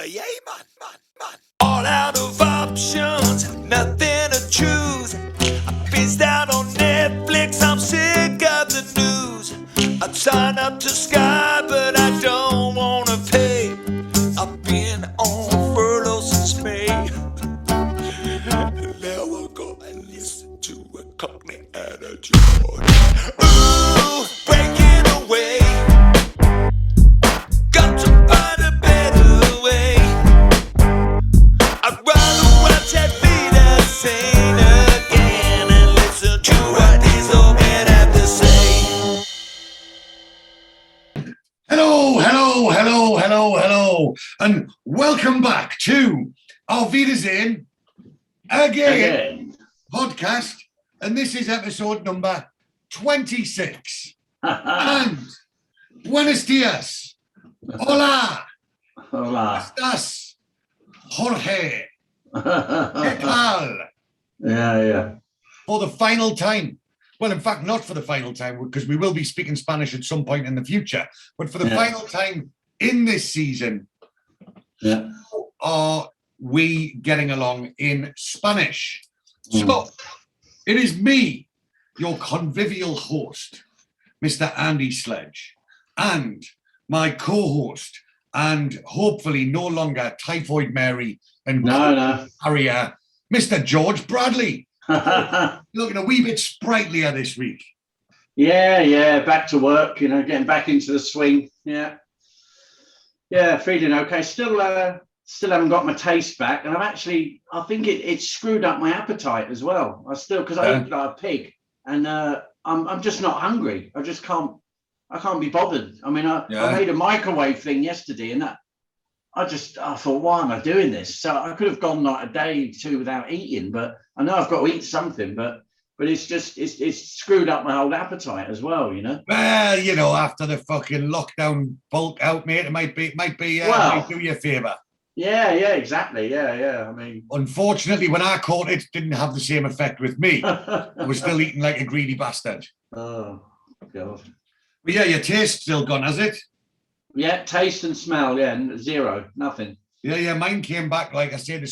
yay, man. All out of options, nothing to choose. I pissed out on Netflix, I'm sick of the news. I'd sign up to Sky, but I don't wanna pay. I've been on furlough since May. Never go and listen to a Cockney attitude. Ooh, breaking away. Got to find a better way. I'd rather watch Auf Wiedersehen again and listen to what these old men have to say. Hello, and welcome back to Auf Wiedersehen Again Podcast, and this is episode number 26. And buenos dias, hola, estás, Jorge, ¿qué tal? Yeah. For the final time. Well, in fact, not for the final time, because we will be speaking Spanish at some point in the future. But for the final time in this season, how are we getting along in Spanish? So, it is me, your convivial host, Mr. Andy Sledge, and my co-host, and hopefully no longer Typhoid Mary and Harrier, Mr. George Bradley. Looking a wee bit sprightlier this week. Yeah, back to work, getting back into the swing. Yeah, feeling okay. Still haven't got my taste back, and I think it screwed up my appetite as well. Because I eat like a pig, and I'm just not hungry. I can't be bothered. I mean, I made a microwave thing yesterday, and I thought, why am I doing this? So I could have gone like a day or two without eating, but I know I've got to eat something, but it's screwed up my whole appetite as well, Well, after the fucking lockdown bulk out, mate, it might do you a favour. Yeah, exactly. Yeah. I mean, unfortunately, when I caught it, didn't have the same effect with me. I was still eating like a greedy bastard. Oh, God. But yeah, your taste's still gone, has it? Yeah, taste and smell, zero, nothing. Yeah, mine came back, like I said,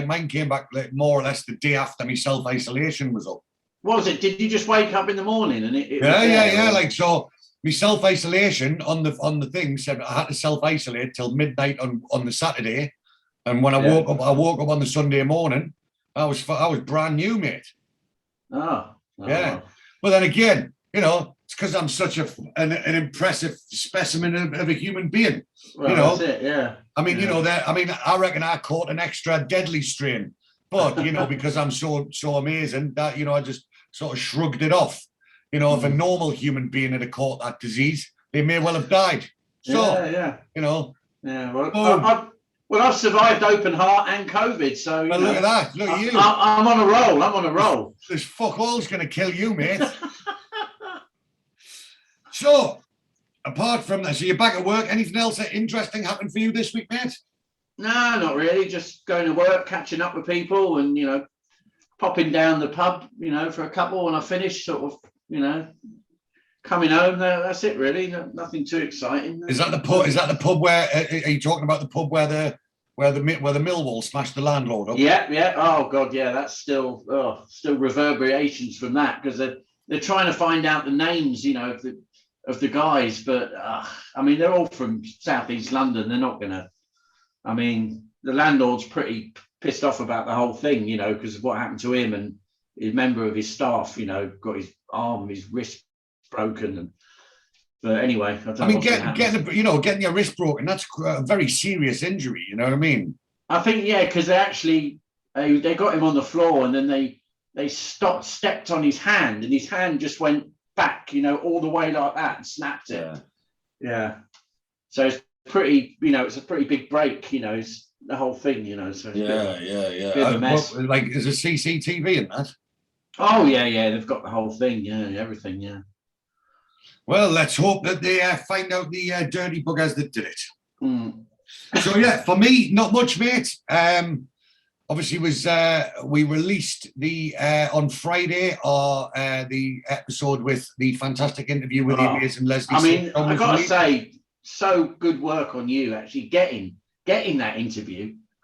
mine came back like more or less the day after my self-isolation was up. What was it? Did you just wake up in the morning and it Yeah, like, so my self-isolation on the thing said I had to self-isolate till midnight on the Saturday, and when I woke up on the Sunday morning, I was brand new, mate. Oh. Yeah. But then again, it's because I'm such an impressive specimen of a human being. Well, that's it, yeah. I mean, I reckon I caught an extra deadly strain, but because I'm so amazing that I just sort of shrugged it off. If a normal human being had caught that disease, they may well have died. So, yeah. Yeah. Well, I've survived open heart and COVID, so. Well, look at that. Look at you. I'm on a roll. This fuck all's going to kill you, mate. So, apart from that, so you're back at work. Anything else interesting happened for you this week, mate? No, not really. Just going to work, catching up with people, and popping down the pub, for a couple when I finish, sort of, coming home. That's it, really. Nothing too exciting. Is that the pub? Is that the pub where? Are you talking about the pub where the Millwall smashed the landlord up? Yeah. Oh God, yeah. That's still reverberations from that, because they're trying to find out the names, of the guys, but I mean, they're all from southeast London. They're not gonna. I mean, the landlord's pretty pissed off about the whole thing, because of what happened to him, and a member of his staff, got his wrist broken. But anyway, I mean, getting your wrist broken, that's a very serious injury. You know what I mean? I think because they got him on the floor, and then they stepped on his hand, and his hand just went back, all the way like that, and snapped it. Yeah. So it's pretty, it's a pretty big break, it's the whole thing, So it's bit of a mess. Like, is there CCTV in that? Oh yeah, they've got the whole thing, everything, yeah. Well, let's hope that they find out the dirty buggers that did it. So yeah, for me, not much, mate. Obviously, we released on Friday the episode with the fantastic interview with the amazing Leslie. I mean, I gotta say, so good work on you actually getting getting that interview,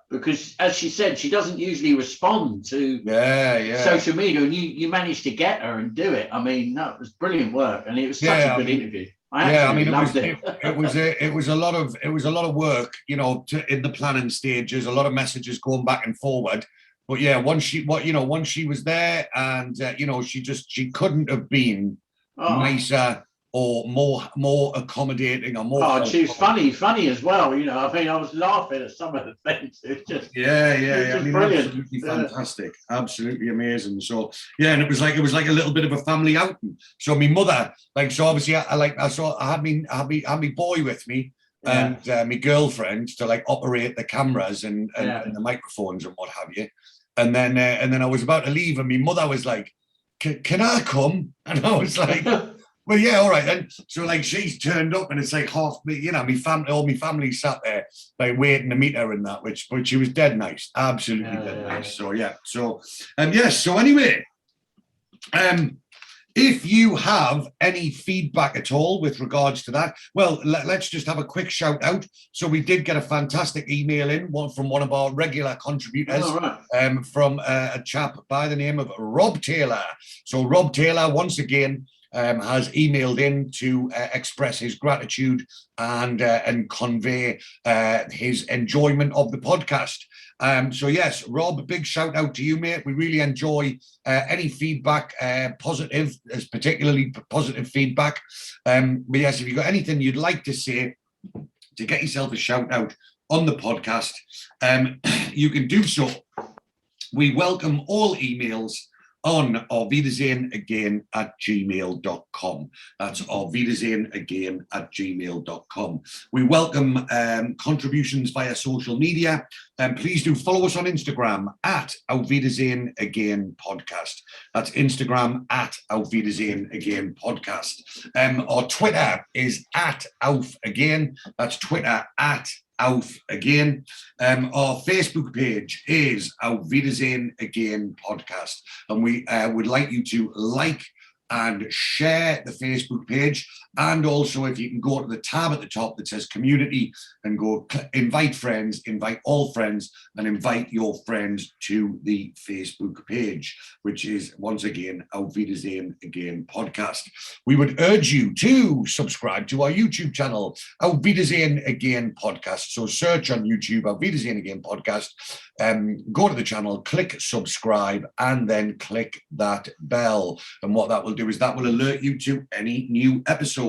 because as she said, she doesn't usually respond to social media, and you managed to get her and do it. I mean, that was brilliant work, and it was such a good interview. It was a lot of work, you know, in the planning stages, a lot of messages going back and forward. But yeah, once she was there, and you know, she couldn't have been nicer or more accommodating or more. Oh, and she was funny as well. You know, I mean, I was laughing at some of the things. It's just I mean, brilliant. Absolutely fantastic, absolutely amazing. So yeah, and it was like a little bit of a family outing. So my mother, like, so obviously I had me boy with me. And my girlfriend to like operate the cameras and the microphones and what have you, and then I was about to leave, and my mother was like, "Can I come?" And I was like, "Well, yeah, all right then." So like she's turned up, and it's like half me, you know, all my family sat there like waiting to meet her and that, but she was dead nice, absolutely dead nice. So yeah, so so anyway, if you have any feedback at all with regards to that, well, let's just have a quick shout out. So we did get a fantastic email in from one of our regular contributors, from a chap by the name of Rob Taylor. So Rob Taylor, once again, has emailed in to express his gratitude and convey his enjoyment of the podcast. So yes, Rob, big shout out to you, mate. We really enjoy any feedback, positive, particularly positive feedback. But yes, if you've got anything you'd like to say to get yourself a shout out on the podcast, you can do so. We welcome all emails on Auf Wiedersehen Again @gmail.com. That's Auf Wiedersehen Again @gmail.com. We welcome contributions via social media. Please do follow us on Instagram @Auf Wiedersehen Again Podcast. That's Instagram @Auf Wiedersehen Again Podcast. Our Twitter is @Auf Again. That's Twitter @Auf Again. Our Facebook page is Auf Wiedersehen Again Podcast, and we would like you to like and share the Facebook page. And also, if you can go to the tab at the top that says community and go invite friends, invite all friends, and invite your friends to the Facebook page, which is once again Auf Wiedersehen Again Podcast. We would urge you to subscribe to our YouTube channel, Auf Wiedersehen Again Podcast. So search on YouTube, Auf Wiedersehen Again Podcast. Go to the channel, click subscribe, and then click that bell. And what that will do is that will alert you to any new episodes.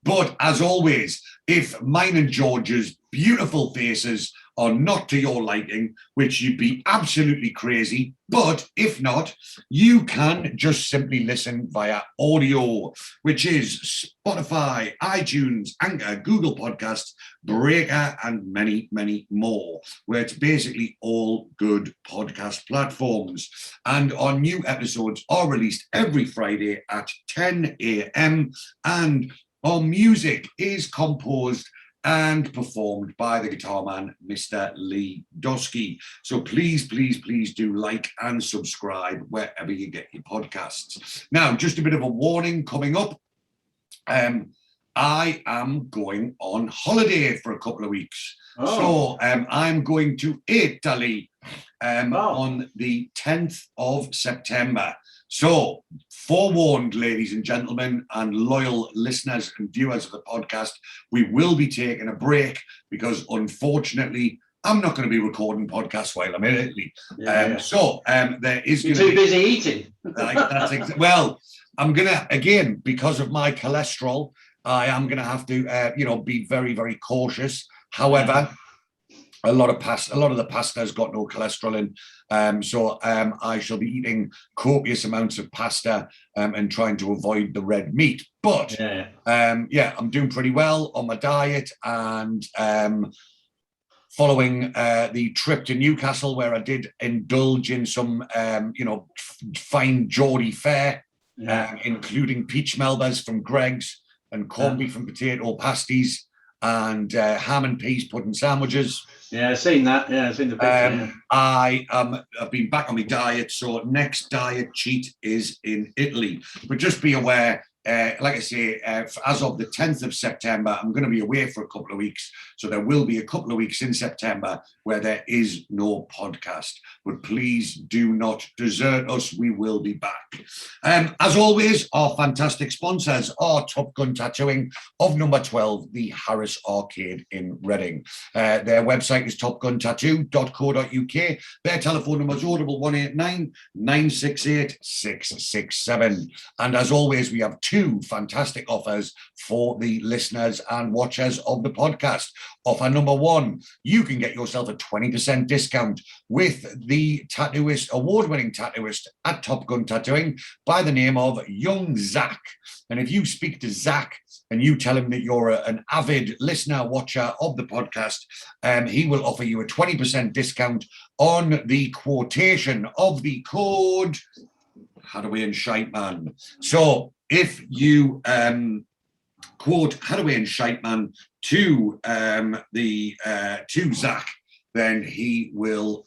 But as always, if mine and George's beautiful faces are not to your liking, which you'd be absolutely crazy, but if not, you can just simply listen via audio, which is Spotify, iTunes, Anchor, Google Podcasts, Breaker, and many, many more, where it's basically all good podcast platforms. And our new episodes are released every Friday at 10 a.m. and our music is composed and performed by the guitar man, Mr. Lee Dosky. So please, please, please do like and subscribe wherever you get your podcasts. Now, just a bit of a warning coming up. I am going on holiday for a couple of weeks. So I'm going to Italy on the 10th of September. So, forewarned, ladies and gentlemen, and loyal listeners and viewers of the podcast, we will be taking a break because, unfortunately, I'm not going to be recording podcasts while I'm in Italy. So, there is going to be... too busy eating. Well, I'm going to, again, because of my cholesterol, I am going to have to, be very, very cautious. However... A lot of the pasta has got no cholesterol in, so I shall be eating copious amounts of pasta and trying to avoid the red meat. But I'm doing pretty well on my diet and following the trip to Newcastle, where I did indulge in some, fine Geordie fare, including peach melbas from Greg's and corned beef and potato pasties and ham and peas pudding sandwiches. Yeah, I've seen that. Yeah, I've seen the picture. I've been back on my diet, so next diet cheat is in Italy. But just be aware, like I say, as of the 10th of September, I'm going to be away for a couple of weeks. So there will be a couple of weeks in September where there is no podcast. But please do not desert us. We will be back. As always, our fantastic sponsors are Top Gun Tattooing of number 12, the Harris Arcade in Reading. Their website is topguntattoo.co.uk. Their telephone number is 01189 968 667. And as always, we have two fantastic offers for the listeners and watchers of the podcast. Offer number one, you can get yourself a 20% discount with the tattooist, award-winning tattooist at Top Gun Tattooing by the name of Young Zach. And if you speak to Zach and you tell him that you're an avid listener, watcher of the podcast, he will offer you a 20% discount on the quotation of the code Hadaway and Shiteman. So if you quote Hadaway and Shiteman to Zach, then he will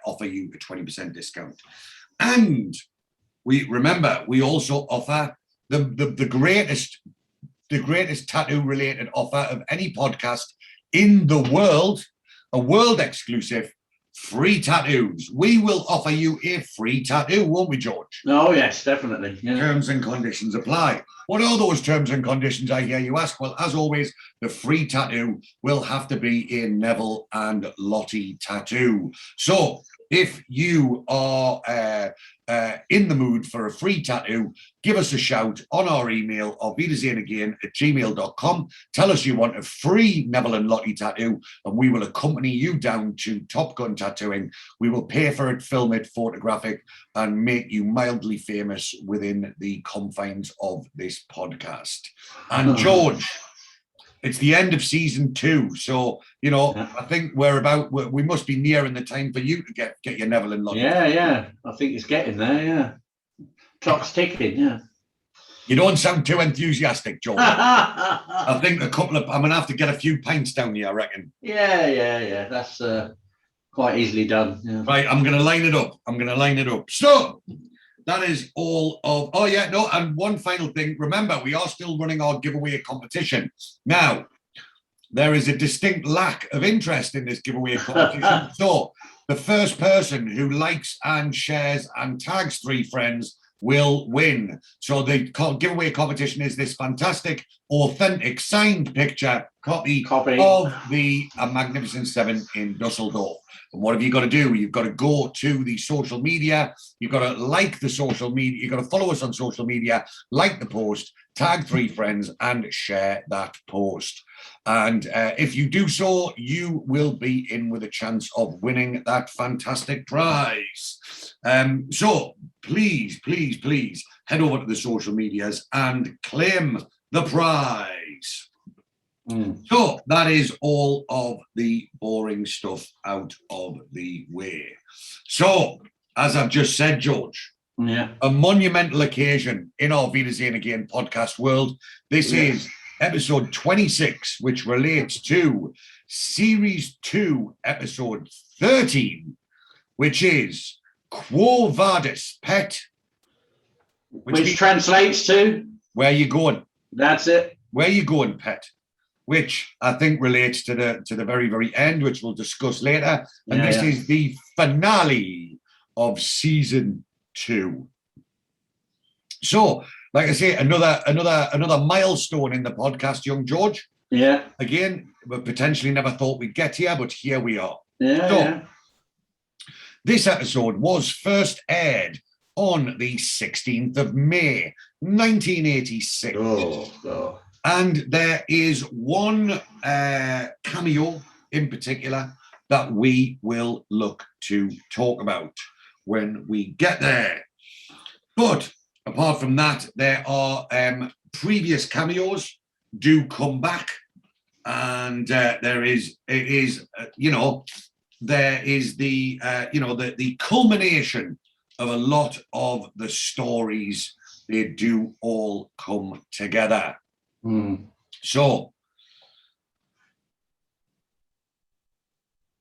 offer you a 20% discount. And we also offer the greatest tattoo related offer of any podcast in the world, a world exclusive. Free tattoos. We will offer you a free tattoo, won't we, George? Oh, yes, definitely. Yeah. Terms and conditions apply. What are those terms and conditions, I hear you ask? Well, as always, the free tattoo will have to be a Neville and Lottie tattoo. So if you are in the mood for a free tattoo, give us a shout on our email, aufwiedersehenagain@gmail.com. Tell us you want a free Neville and Lottie tattoo, and we will accompany you down to Top Gun Tattooing. We will pay for it, film it, photograph it, and make you mildly famous within the confines of this podcast. And George, it's the end of season 2, so I think we must be nearing the time for you to get your Neville and Lottie. Yeah. I think it's getting there. Yeah, clock's ticking. Yeah. You don't sound too enthusiastic, George. I think I'm gonna have to get a few pints down here, I reckon. Yeah. That's quite easily done. Yeah. Right, I'm gonna line it up. So that is all of. Oh yeah, no. And one final thing. Remember, we are still running our giveaway competition now. There is a distinct lack of interest in this giveaway competition. So the first person who likes and shares and tags 3 friends will win. So the giveaway competition is this fantastic, authentic, signed picture copy. Of the Magnificent 7 in Dusseldorf. And what have you got to do? You've got to go to the social media. You've got to like the social media. You've got to follow us on social media, like the post, tag 3 friends, and share that post. And if you do so, you will be in with a chance of winning that fantastic prize. So please head over to the social medias and claim the prize. So that is all of the boring stuff out of the way. So, as I've just said, George, a monumental occasion in our Wiedersehen Again podcast world. This is episode 26, which relates to series 2, episode 13, which is Quo Vadis Pet, which translates to where you going? That's it. Where you going, pet? Which I think relates to the very, very end, which we'll discuss later. And this is the finale of season 2. So, like I say, another milestone in the podcast, young George. Yeah. Again, we potentially never thought we'd get here, but here we are. This episode was first aired on the 16th of May, 1986. Oh. And there is one cameo in particular that we will look to talk about when we get there. But apart from that, there are previous cameos do come back, and there is the culmination of a lot of the stories. They do all come together. So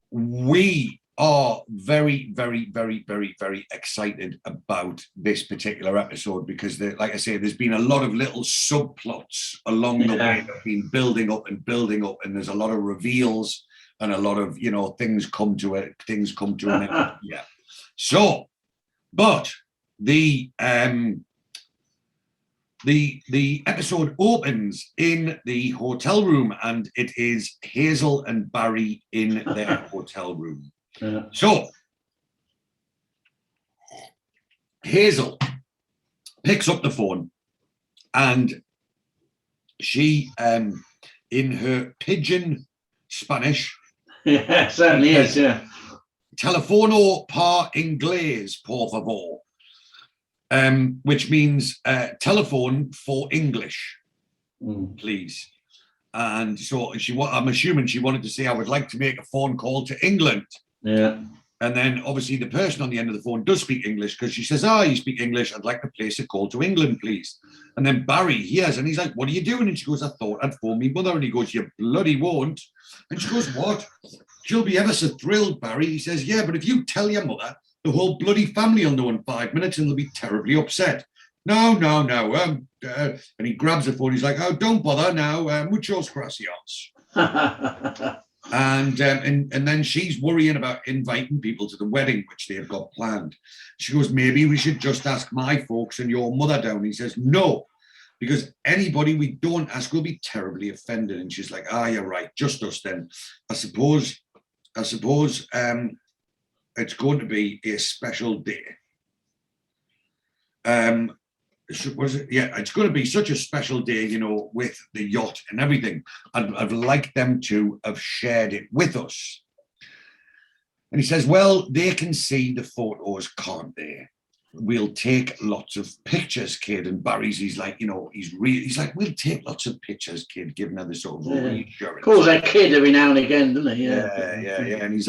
we are very, very, very, very, very excited about this particular episode because, like I say, there's been a lot of little subplots along the way that have been building up, and there's a lot of reveals and a lot of, you know, things come to an end. Yeah. So, but the episode opens in the hotel room, and it is Hazel and Barry in their hotel room. So Hazel picks up the phone, and she, in her pidgin Spanish, yeah, certainly is, yeah. Telefono para inglés, por favor. Which means telephone for English, please. And so I'm assuming she wanted to say, I would like to make a phone call to England. Yeah. And then obviously the person on the end of the phone does speak English, because she says, you speak English, I'd like to place a call to England, please. And then Barry hears, and he's like, what are you doing? And she goes, I thought I'd phone me mother. And he goes, you bloody won't. And she goes, what? She'll be ever so thrilled, Barry. He says, yeah, but if you tell your mother, the whole bloody family will know in 5 minutes, and they'll be terribly upset. No. And he grabs the phone. He's like, oh, don't bother now. Muchos gracias. And then she's worrying about inviting people to the wedding, which they've got planned. She goes, maybe we should just ask my folks and your mother down. He says, no, because anybody we don't ask will be terribly offended. And she's like, you're right. Just us then. I suppose it's going to be a special day. It's going to be such a special day, you know, with the yacht and everything. I'd like them to have shared it with us. And he says, well, they can see the photos, can't they? We'll take lots of pictures, kid. And he's like, you know, he's like, we'll take lots of pictures, kid, giving her the sort of reassurance. Calls that kid every now and again, doesn't he? Yeah. And he's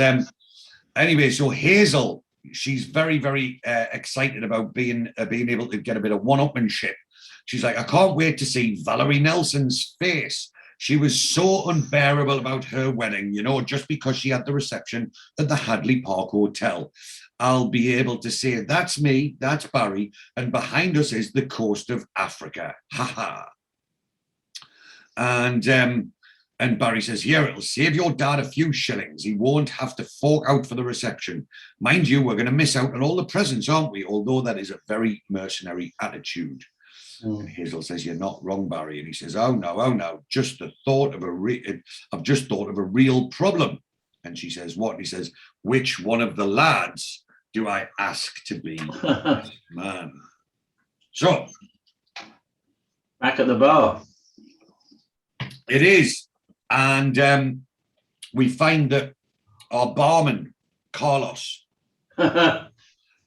anyway, so Hazel, she's very, very excited about being able to get a bit of one-upmanship. She's like, I can't wait to see Valerie Nelson's face. She was so unbearable about her wedding, you know, just because she had the reception at the Hadley Park Hotel. I'll be able to say, that's me, that's Barry, and behind us is the coast of Africa. Ha ha. And Barry says, here, it'll save your dad a few shillings. He won't have to fork out for the reception. Mind you, we're going to miss out on all the presents, aren't we? Although that is a very mercenary attitude. And Hazel says, you're not wrong, Barry. And he says, oh no. I've just thought of a real problem. And she says, what? And he says, which one of the lads do I ask to be man? So, back at the bar. It is. And we find that our barman, Carlos,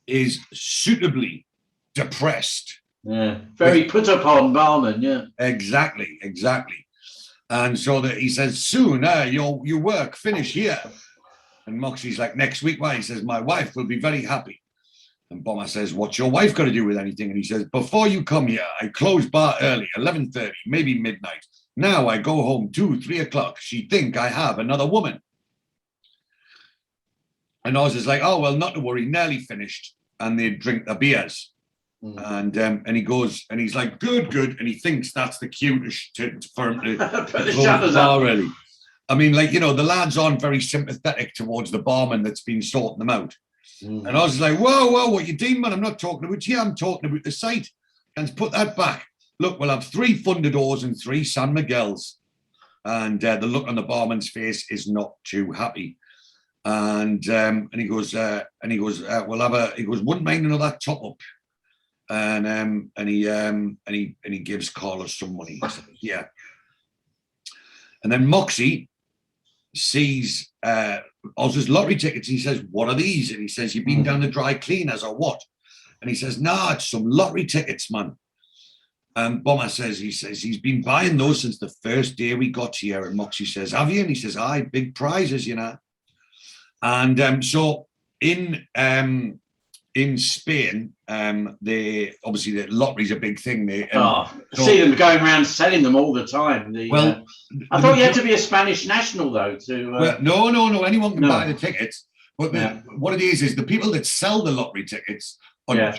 is suitably depressed. Yeah, very put upon barman, yeah. Exactly. And so that he says, soon, your work finish here. And Moxie's like, next week, why? He says, my wife will be very happy. And Bomber says, what's your wife got to do with anything? And he says, before you come here, I close bar early, 11:30, maybe midnight. Now I go home 2, 3 o'clock. She think I have another woman. And Oz is like, oh, well, not to worry, nearly finished. And they drink the beers. And he goes, and he's like, good. And he thinks that's the cue for him to put the shutters up. Really. I mean, like, you know, the lads aren't very sympathetic towards the barman that's been sorting them out. And Oz is like, whoa, what you doing, man? I'm not talking about you. I'm talking about the site. And put that back. Look, we'll have 3 Fundadors and 3 San Miguels. And the look on the barman's face is not too happy. And he goes, wouldn't mind another top up. And he gives Carlos some money. Says, yeah. And then Moxie sees Oz's lottery tickets. He says, what are these? And he says, you've been down the dry cleaners or what? And he says, nah, it's some lottery tickets, man. And Bomber says, he's been buying those since the first day we got here. And Moxie says, have you? And he says, aye, big prizes, you know. And so in Spain, obviously the lottery's a big thing. I see them going around selling them all the time. I thought you had to be a Spanish national though to. No. Anyone can buy the tickets. But what it is the people that sell the lottery tickets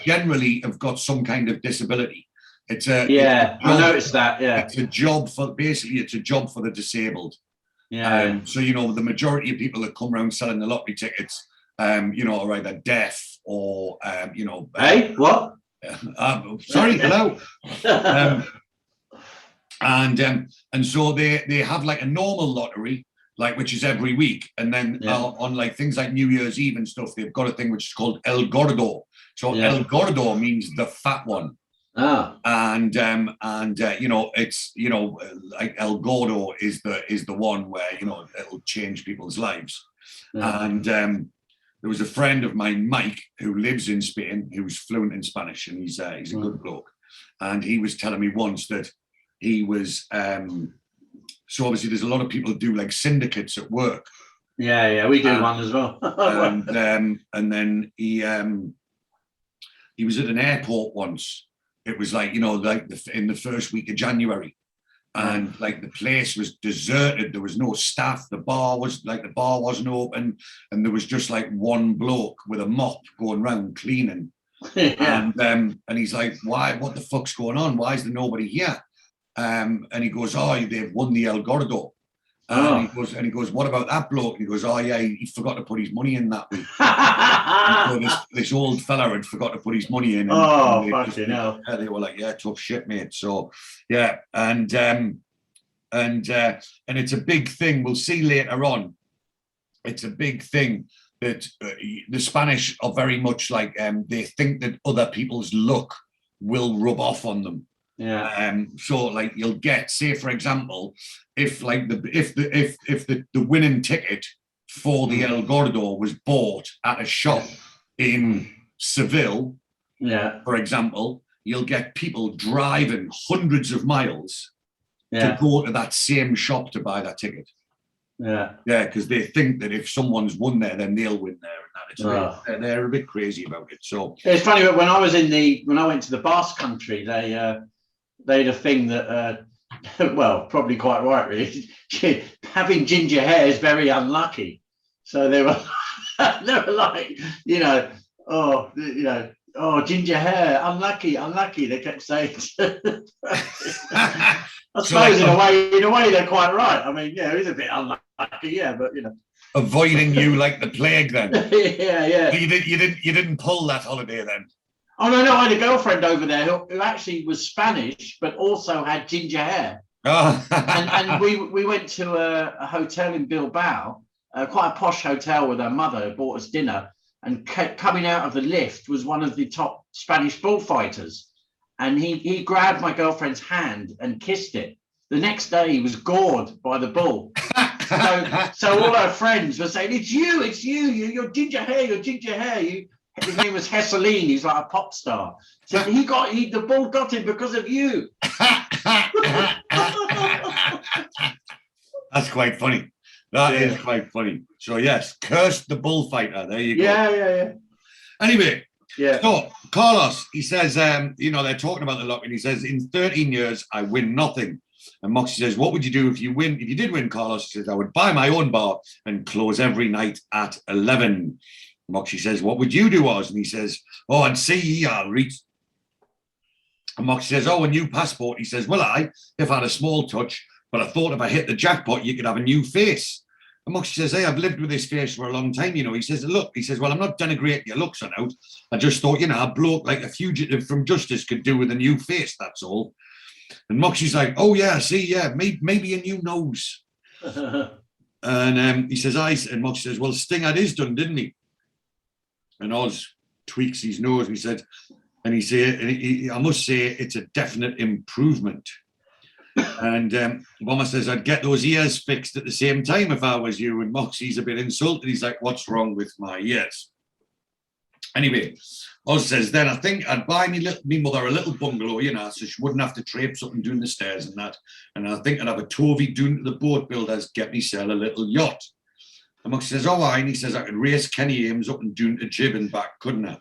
generally have got some kind of disability. It's a I noticed that. Yeah, it's a job for the disabled. Yeah. So the majority of people that come around selling the lottery tickets, are either deaf or Hey, what? Sorry, hello. And so they have like a normal lottery, like which is every week, and then on like things like New Year's Eve and stuff, they've got a thing which is called El Gordo. So El Gordo means the fat one. And it's like El Gordo is the one where it'll change people's lives. And there was a friend of mine, Mike, who lives in Spain, who's fluent in Spanish, and he's a good bloke. And he was telling me once that he was so obviously there's a lot of people who do like syndicates at work. Yeah, we do one as well. and then he was at an airport once. It was like, in the first week of January, and like the place was deserted. There was no staff. The bar wasn't open, and there was just like one bloke with a mop going around cleaning. And he's like, "Why? What the fuck's going on? Why is there nobody here?" And he goes, "Oh, they've won the El Gordo." And he goes, "What about that bloke?" And he goes, "Oh yeah, he forgot to put his money in that week." So this old fella had forgot to put his money in. And fucking hell! They were like, "Yeah, tough shit, mate." So yeah, and it's a big thing. We'll see later on. It's a big thing that the Spanish are very much like they think that other people's luck will rub off on them. Yeah. So like you'll get, say for example, if the winning ticket for the El Gordo was bought at a shop in Seville, for example, you'll get people driving hundreds of miles to go to that same shop to buy that ticket. Yeah, because they think that if someone's won there, then they'll win there, and that they're a bit crazy about it. So it's funny, but when I went to the Basque Country, they had a thing that, well, probably quite right, really. Having ginger hair is very unlucky. So they were like, oh, ginger hair, unlucky. They kept saying. I suppose in a way they're quite right. I mean, it is a bit unlucky, but avoiding you like the plague, then. Yeah. You didn't pull that holiday then. Oh no! I had a girlfriend over there who actually was Spanish, but also had ginger hair. Oh. and we went to a hotel in Bilbao, quite a posh hotel with her mother, who bought us dinner. And coming out of the lift was one of the top Spanish bullfighters, and he grabbed my girlfriend's hand and kissed it. The next day, he was gored by the bull. so all our friends were saying, "It's you, your ginger hair, His name was Hesseline. He's like a pop star. So the bull got him because of you. That's quite funny. That is quite funny. So yes, cursed the bullfighter. There you go. Yeah. Anyway, so Carlos, he says, they're talking about the lottery. He says, in 13 years, I win nothing. And Moxie says, what would you do if you did win, Carlos? He says, I would buy my own bar and close every night at 11. Moxie says, what would you do, Oz? And he says, oh, I'd see I'll reach. And Moxie says, oh, a new passport. He says, well, if I had a small touch, but I thought if I hit the jackpot, you could have a new face. And Moxie says, hey, I've lived with this face for a long time, He says, look, well, I'm not denigrating your looks or out. I just thought, a bloke like a fugitive from justice could do with a new face, that's all. And Moxie's like, oh, yeah, I see, maybe a new nose. And he says, and Moxie says, well, Sting had his done, didn't he? And Oz tweaks his nose, and he said, I must say, it's a definite improvement. And Bomber says, I'd get those ears fixed at the same time if I was you. And Moxie's a bit insulted. He's like, what's wrong with my ears? Anyway, Oz says, then I think I'd buy me mother a little bungalow, so she wouldn't have to traipse up and down the stairs and that. And I think I'd have a tovey down to the boat builders, get myself a little yacht. And Moxie says, oh, and he says, I could race Kenny Ames up and down to Jib and back, couldn't I?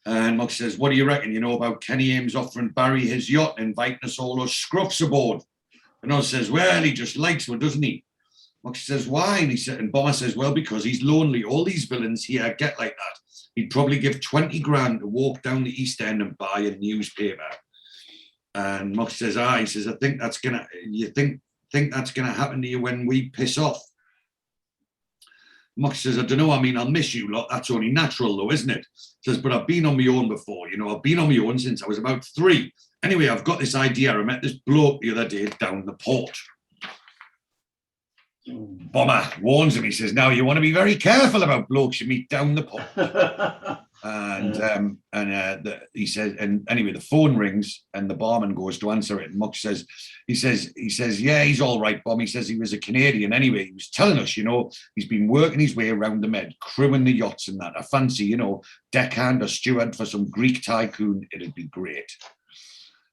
And Moxie says, what do you reckon? You know about Kenny Ames offering Barry his yacht and inviting us all those scruffs aboard? And Oz says, well, he just likes one, doesn't he? Moxie says, why? And Bomber says, well, because he's lonely. All these villains here get like that. He'd probably give 20 grand to walk down the East End and buy a newspaper. And Moxie says, he says, I think that's gonna, you think that's gonna happen to you when we piss off. Moxie says, I don't know, I mean, I'll miss you lot. That's only natural though, isn't it? Says, but I've been on my own before, I've been on my own since I was about 3. Anyway, I've got this idea. I met this bloke the other day down the port. Bomber warns him. He says, now you want to be very careful about blokes you meet down the port. He says, and anyway, the phone rings and the barman goes to answer it. And Muck says, he says, yeah, he's all right, Bomb. He says he was a Canadian anyway. He was telling us, he's been working his way around the Med, crewing the yachts and that. I fancy, deckhand or steward for some Greek tycoon. It'd be great.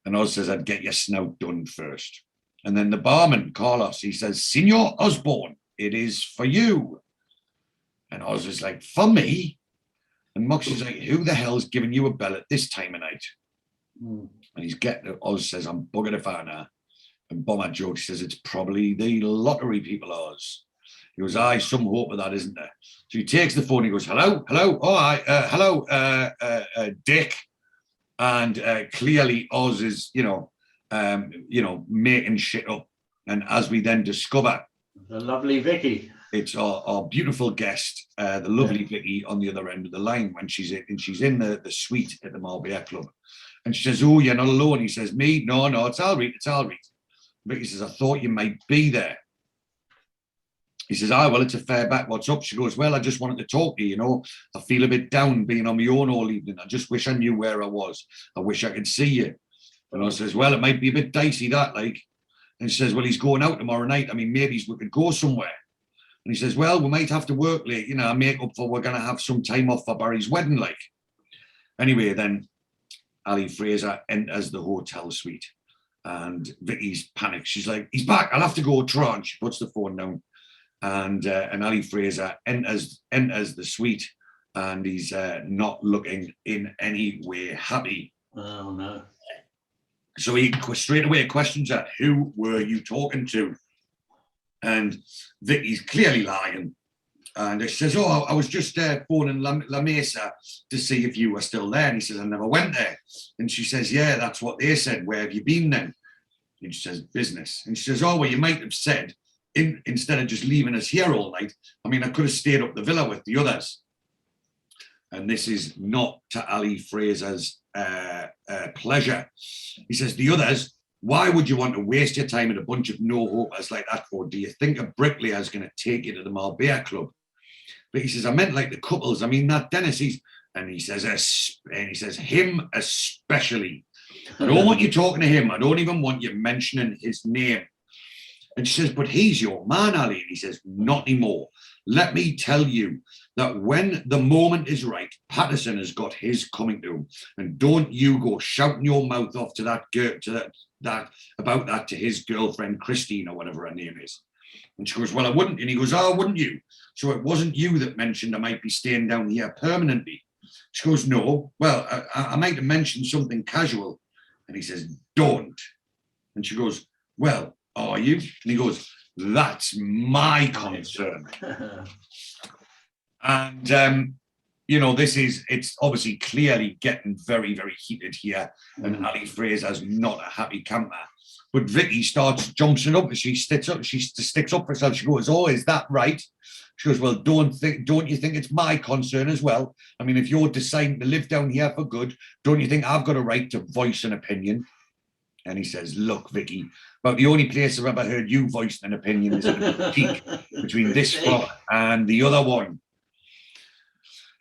And Oz says, I'd get your snout done first. And then the barman, Carlos, he says, Senor Osborne, it is for you. And Oz is like, for me? And Moxie's like, who the hell's giving you a bell at this time of night? And he's getting, Oz says, I'm buggered if I know. And Bomber jokes, he says, it's probably the lottery people, Oz. He goes, some hope of that, isn't there? So he takes the phone, he goes, hello, Dick. And clearly Oz is, making shit up. And as we then discover, the lovely Vicki. It's our beautiful guest, the lovely Vicki, on the other end of the line when she's in the suite at the Marbella Club. And she says, oh, you're not alone. He says, me? No, it's all right. Vicki says, I thought you might be there. He says, well, it's a fair back. What's up? She goes, well, I just wanted to talk to you, I feel a bit down being on my own all evening. I just wish I knew where I was. I wish I could see you. And I says, well, it might be a bit dicey, that, like. And she says, well, he's going out tomorrow night. I mean, maybe we could go somewhere. And he says, well, we might have to work late, make up for we're going to have some time off for Barry's wedding, like. Anyway, then Ally Fraser enters the hotel suite and Vicky's panicked. She's like, he's back. I'll have to go try. And she puts the phone down and Ally Fraser enters the suite and he's not looking in any way happy. Oh, no. So he straight away questions her, who were you talking to? And Vicky's clearly lying. And she says, I was just phoning La Mesa to see if you were still there. And he says, I never went there. And she says, yeah, that's what they said. Where have you been then? And she says, business. And she says, well, you might have said, instead of just leaving us here all night, I mean, I could have stayed up the villa with the others. And this is not to Ally Fraser's pleasure. He says, the others, why would you want to waste your time at a bunch of no-hopers like that for? Do you think a bricklayer is going to take you to the Marbella Club? But he says, I meant like the couples. I mean, that Dennis, and he says, him especially. I don't want you talking to him. I don't even want you mentioning his name. And she says, but he's your man, Ally. And he says, not anymore. Let me tell you that when the moment is right, Patterson has got his coming to him. And don't you go shouting your mouth off to that girl, about that to his girlfriend, Christine, or whatever her name is. And she goes, well, I wouldn't. And he goes, wouldn't you? So it wasn't you that mentioned I might be staying down here permanently. She goes, no. Well, I might have mentioned something casual. And he says, don't. And she goes, well, are you? And he goes, that's my concern. And, it's obviously clearly getting very, very heated here. And Ally Fraser's not a happy camper. But Vicki jumps it up and she sticks up for herself. She goes, is that right? She goes, well, don't you think it's my concern as well? I mean, if you're deciding to live down here for good, don't you think I've got a right to voice an opinion? And he says, look, Vicki, about the only place I've ever heard you voice an opinion is in a boutique between this fella and the other one.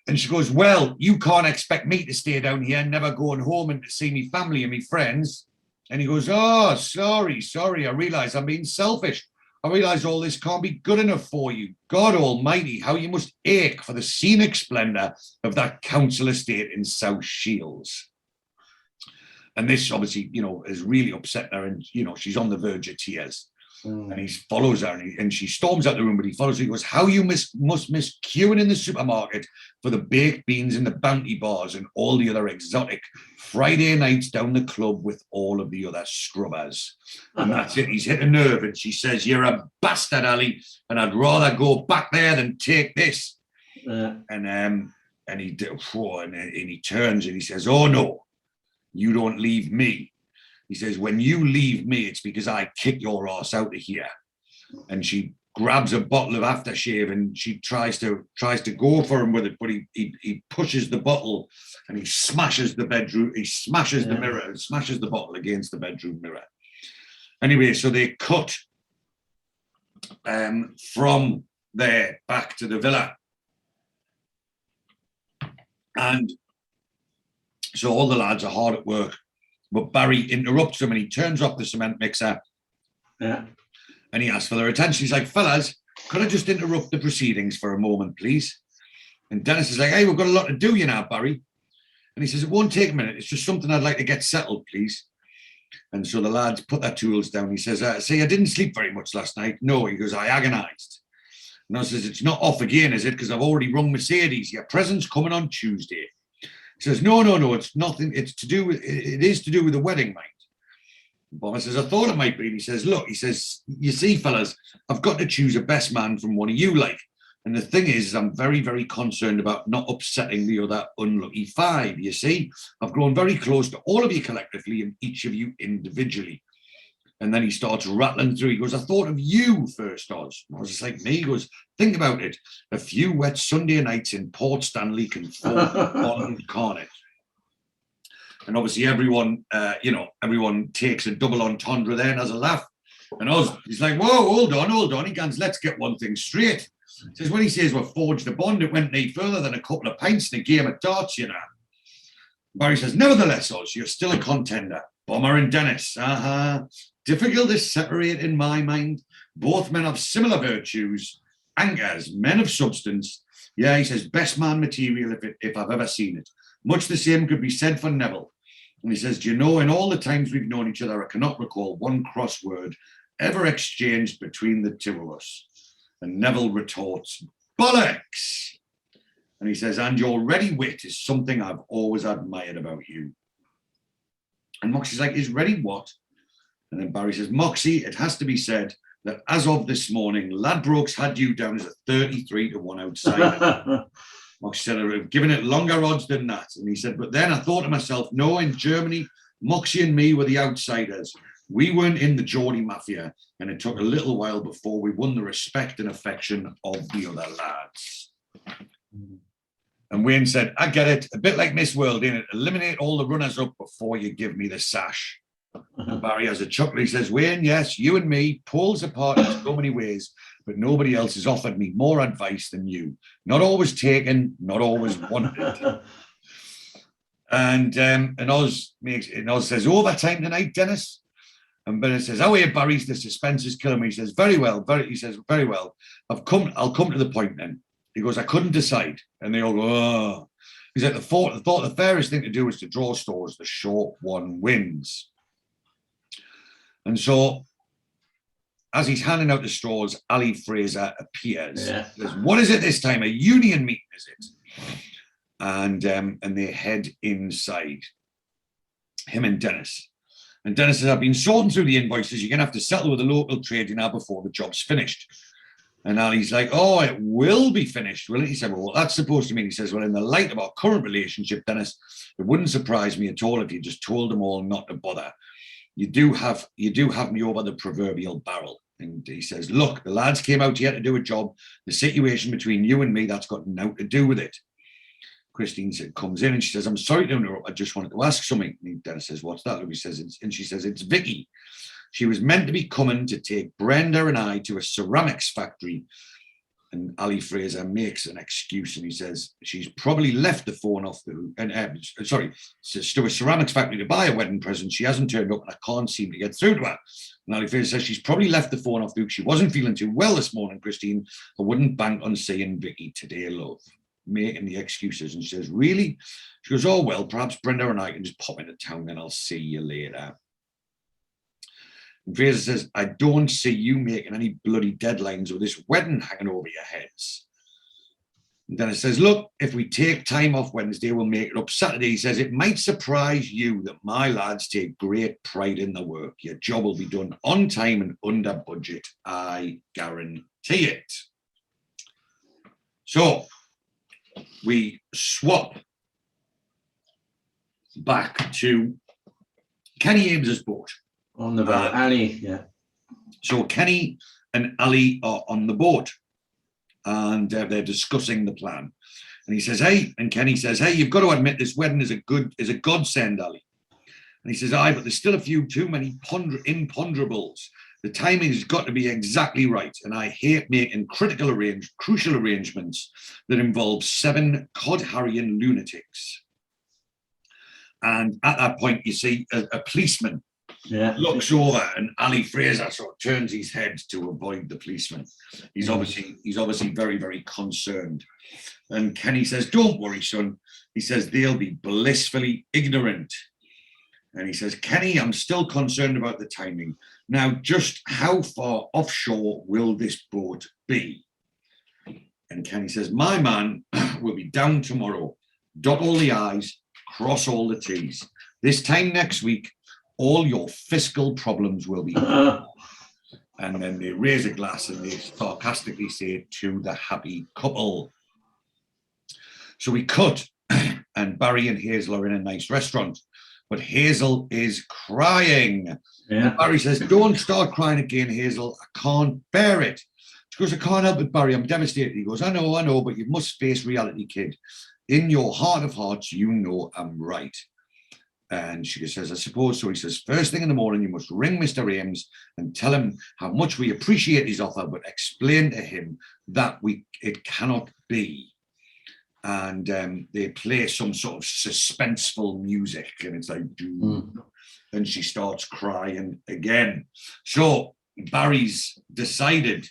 And she goes, well, you can't expect me to stay down here, never going home and to see me family and me friends. And he goes, sorry, I realise I'm being selfish. I realise all this can't be good enough for you. God almighty, how you must ache for the scenic splendour of that council estate in South Shields. And this obviously, is really upsetting her and, she's on the verge of tears. And he follows her, and she storms out the room, but he follows her. He goes, how you must miss queuing in the supermarket for the baked beans and the bounty bars and all the other exotic Friday nights down the club with all of the other scrubbers. And that's it. He's hit a nerve, and she says, you're a bastard, Ali, and I'd rather go back there than take this. And he turns and he says, oh, no, you don't leave me. He says, when you leave me, it's because I kick your ass out of here. And she grabs a bottle of aftershave and she tries to go for him with it, but he pushes the bottle and he smashes the bedroom. He smashes the mirror and smashes the bottle against the bedroom mirror. Anyway, so they cut from there back to the villa. And so all the lads are hard at work. But Barry interrupts him and he turns off the cement mixer. And he asks for their attention. He's like, fellas, could I just interrupt the proceedings for a moment, please? And Dennis is like, hey, we've got a lot to do, you know, Barry. And he says, it won't take a minute. It's just something I'd like to get settled, please. And so the lads put their tools down. He says, see, I didn't sleep very much last night. No, he goes, I agonized. And I says, it's not off again, is it? Because I've already rung Mercedes. Your present's coming on Tuesday. He says, no, it's nothing. It is to do with the wedding, mate. Bomber says, I thought it might be. And he says, look, he says, you see, fellas, I've got to choose a best man from one of you, like. And the thing is I'm very, very concerned about not upsetting the other unlucky five. You see, I've grown very close to all of you collectively and each of you individually. And then he starts rattling through. He goes, I thought of you first, Oz. I was just like, me? He goes, think about it. A few wet Sunday nights in Port Stanley can form on Carnet. And obviously everyone takes a double entendre there and has a laugh. And Oz, he's like, whoa, hold on. He goes, let's get one thing straight. He says, when he says we're forged a bond, it went any further than a couple of pints and a game of darts, you know. Barry says, nevertheless, Oz, you're still a contender. Bomber and Dennis, difficult to separate in my mind. Both men have similar virtues, anchors, men of substance. Yeah, he says, best man material if I've ever seen it. Much the same could be said for Neville. And he says, do you know, in all the times we've known each other, I cannot recall one cross word ever exchanged between the two of us. And Neville retorts, bollocks. And he says, and your ready wit is something I've always admired about you. And Moxie's like, is ready what? And then Barry says, Moxie, it has to be said that as of this morning, Ladbrokes had you down as a 33-1 outsider. Moxie said, I've given it longer odds than that. And he said, but then I thought to myself, no, in Germany, Moxie and me were the outsiders. We weren't in the Geordie Mafia, and it took a little while before we won the respect and affection of the other lads. And Wayne said, I get it. A bit like Miss World, innit? Eliminate all the runners up before you give me the sash. And Barry has a chuckle. He says, Wayne, yes, you and me, poles apart in so many ways, but nobody else has offered me more advice than you. Not always taken, not always wanted. And Oz says, overtime tonight, Dennis? And Bennett says, oh, yeah, Barry, the suspense is killing me. He says, very well. I'll come to the point then. He goes, I couldn't decide. And they all go, oh. He said, thought the fairest thing to do is to draw straws. The short one wins. And so, as he's handing out the straws, Ally Fraser appears. Yeah. Says, what is it this time? A union meeting, is it? And they head inside. Him and Dennis. And Dennis says, I've been sorting through the invoices. You're going to have to settle with the local trade now before the job's finished. And Ali's like, oh, it will be finished, will it? He said, well, that's supposed to mean, he says, well, in the light of our current relationship, Dennis, it wouldn't surprise me at all if you just told them all not to bother. You do have me over the proverbial barrel. And he says, look, the lads came out here to do a job. The situation between you and me, that's got nothing to do with it. Christine comes in and she says, I'm sorry to interrupt. I just wanted to ask something. And Dennis says, what's that? And she says, it's Vicki. She was meant to be coming to take Brenda and I to a ceramics factory. And Ally Fraser makes an excuse and he says, she's probably left the phone off the hook. To a ceramics factory to buy a wedding present. She hasn't turned up and I can't seem to get through to her. And Ally Fraser says, she's probably left the phone off the hook. She wasn't feeling too well this morning, Christine. I wouldn't bank on seeing Vicki today, love. Making the excuses. And she says, really? She goes, oh, well, perhaps Brenda and I can just pop into town and I'll see you later. And Fraser says, I don't see you making any bloody deadlines with this wedding hanging over your heads. And Dennis says, look, if we take time off Wednesday, we'll make it up Saturday. He says, it might surprise you that my lads take great pride in the work. Your job will be done on time and under budget. I guarantee it. So we swap back to Kenny Ames's boat. On the boat, Ally, yeah. So Kenny and Ally are on the boat. And they're discussing the plan. And he says, hey, and Kenny says, hey, you've got to admit this wedding is a godsend, Ally. And he says, aye, but there's still a few too many imponderables. The timing has got to be exactly right. And I hate making crucial arrangements that involve 7 cod-harrying lunatics. And at that point, you see a policeman looks over, and Ally Fraser sort of turns his head to avoid the policeman. He's obviously very, very concerned. And Kenny says, don't worry, son. He says, they'll be blissfully ignorant. And he says, Kenny, I'm still concerned about the timing. Now, just how far offshore will this boat be? And Kenny says, my man will be down tomorrow. Dot all the I's, cross all the T's. This time next week, all your fiscal problems will be over. And then they raise a glass and they sarcastically say, to the happy couple. So we cut, and Barry and Hazel are in a nice restaurant, but Hazel is crying. Yeah. And Barry says, don't start crying again, Hazel. I can't bear it. She goes, I can't help it, Barry. I'm devastated. He goes, I know, but you must face reality, kid. In your heart of hearts, you know I'm right. And she says, I suppose so. He says, first thing in the morning, you must ring Mr. Ames and tell him how much we appreciate his offer, but explain to him that it cannot be. And they play some sort of suspenseful music, and it's like, and she starts crying again. So Barry's decided,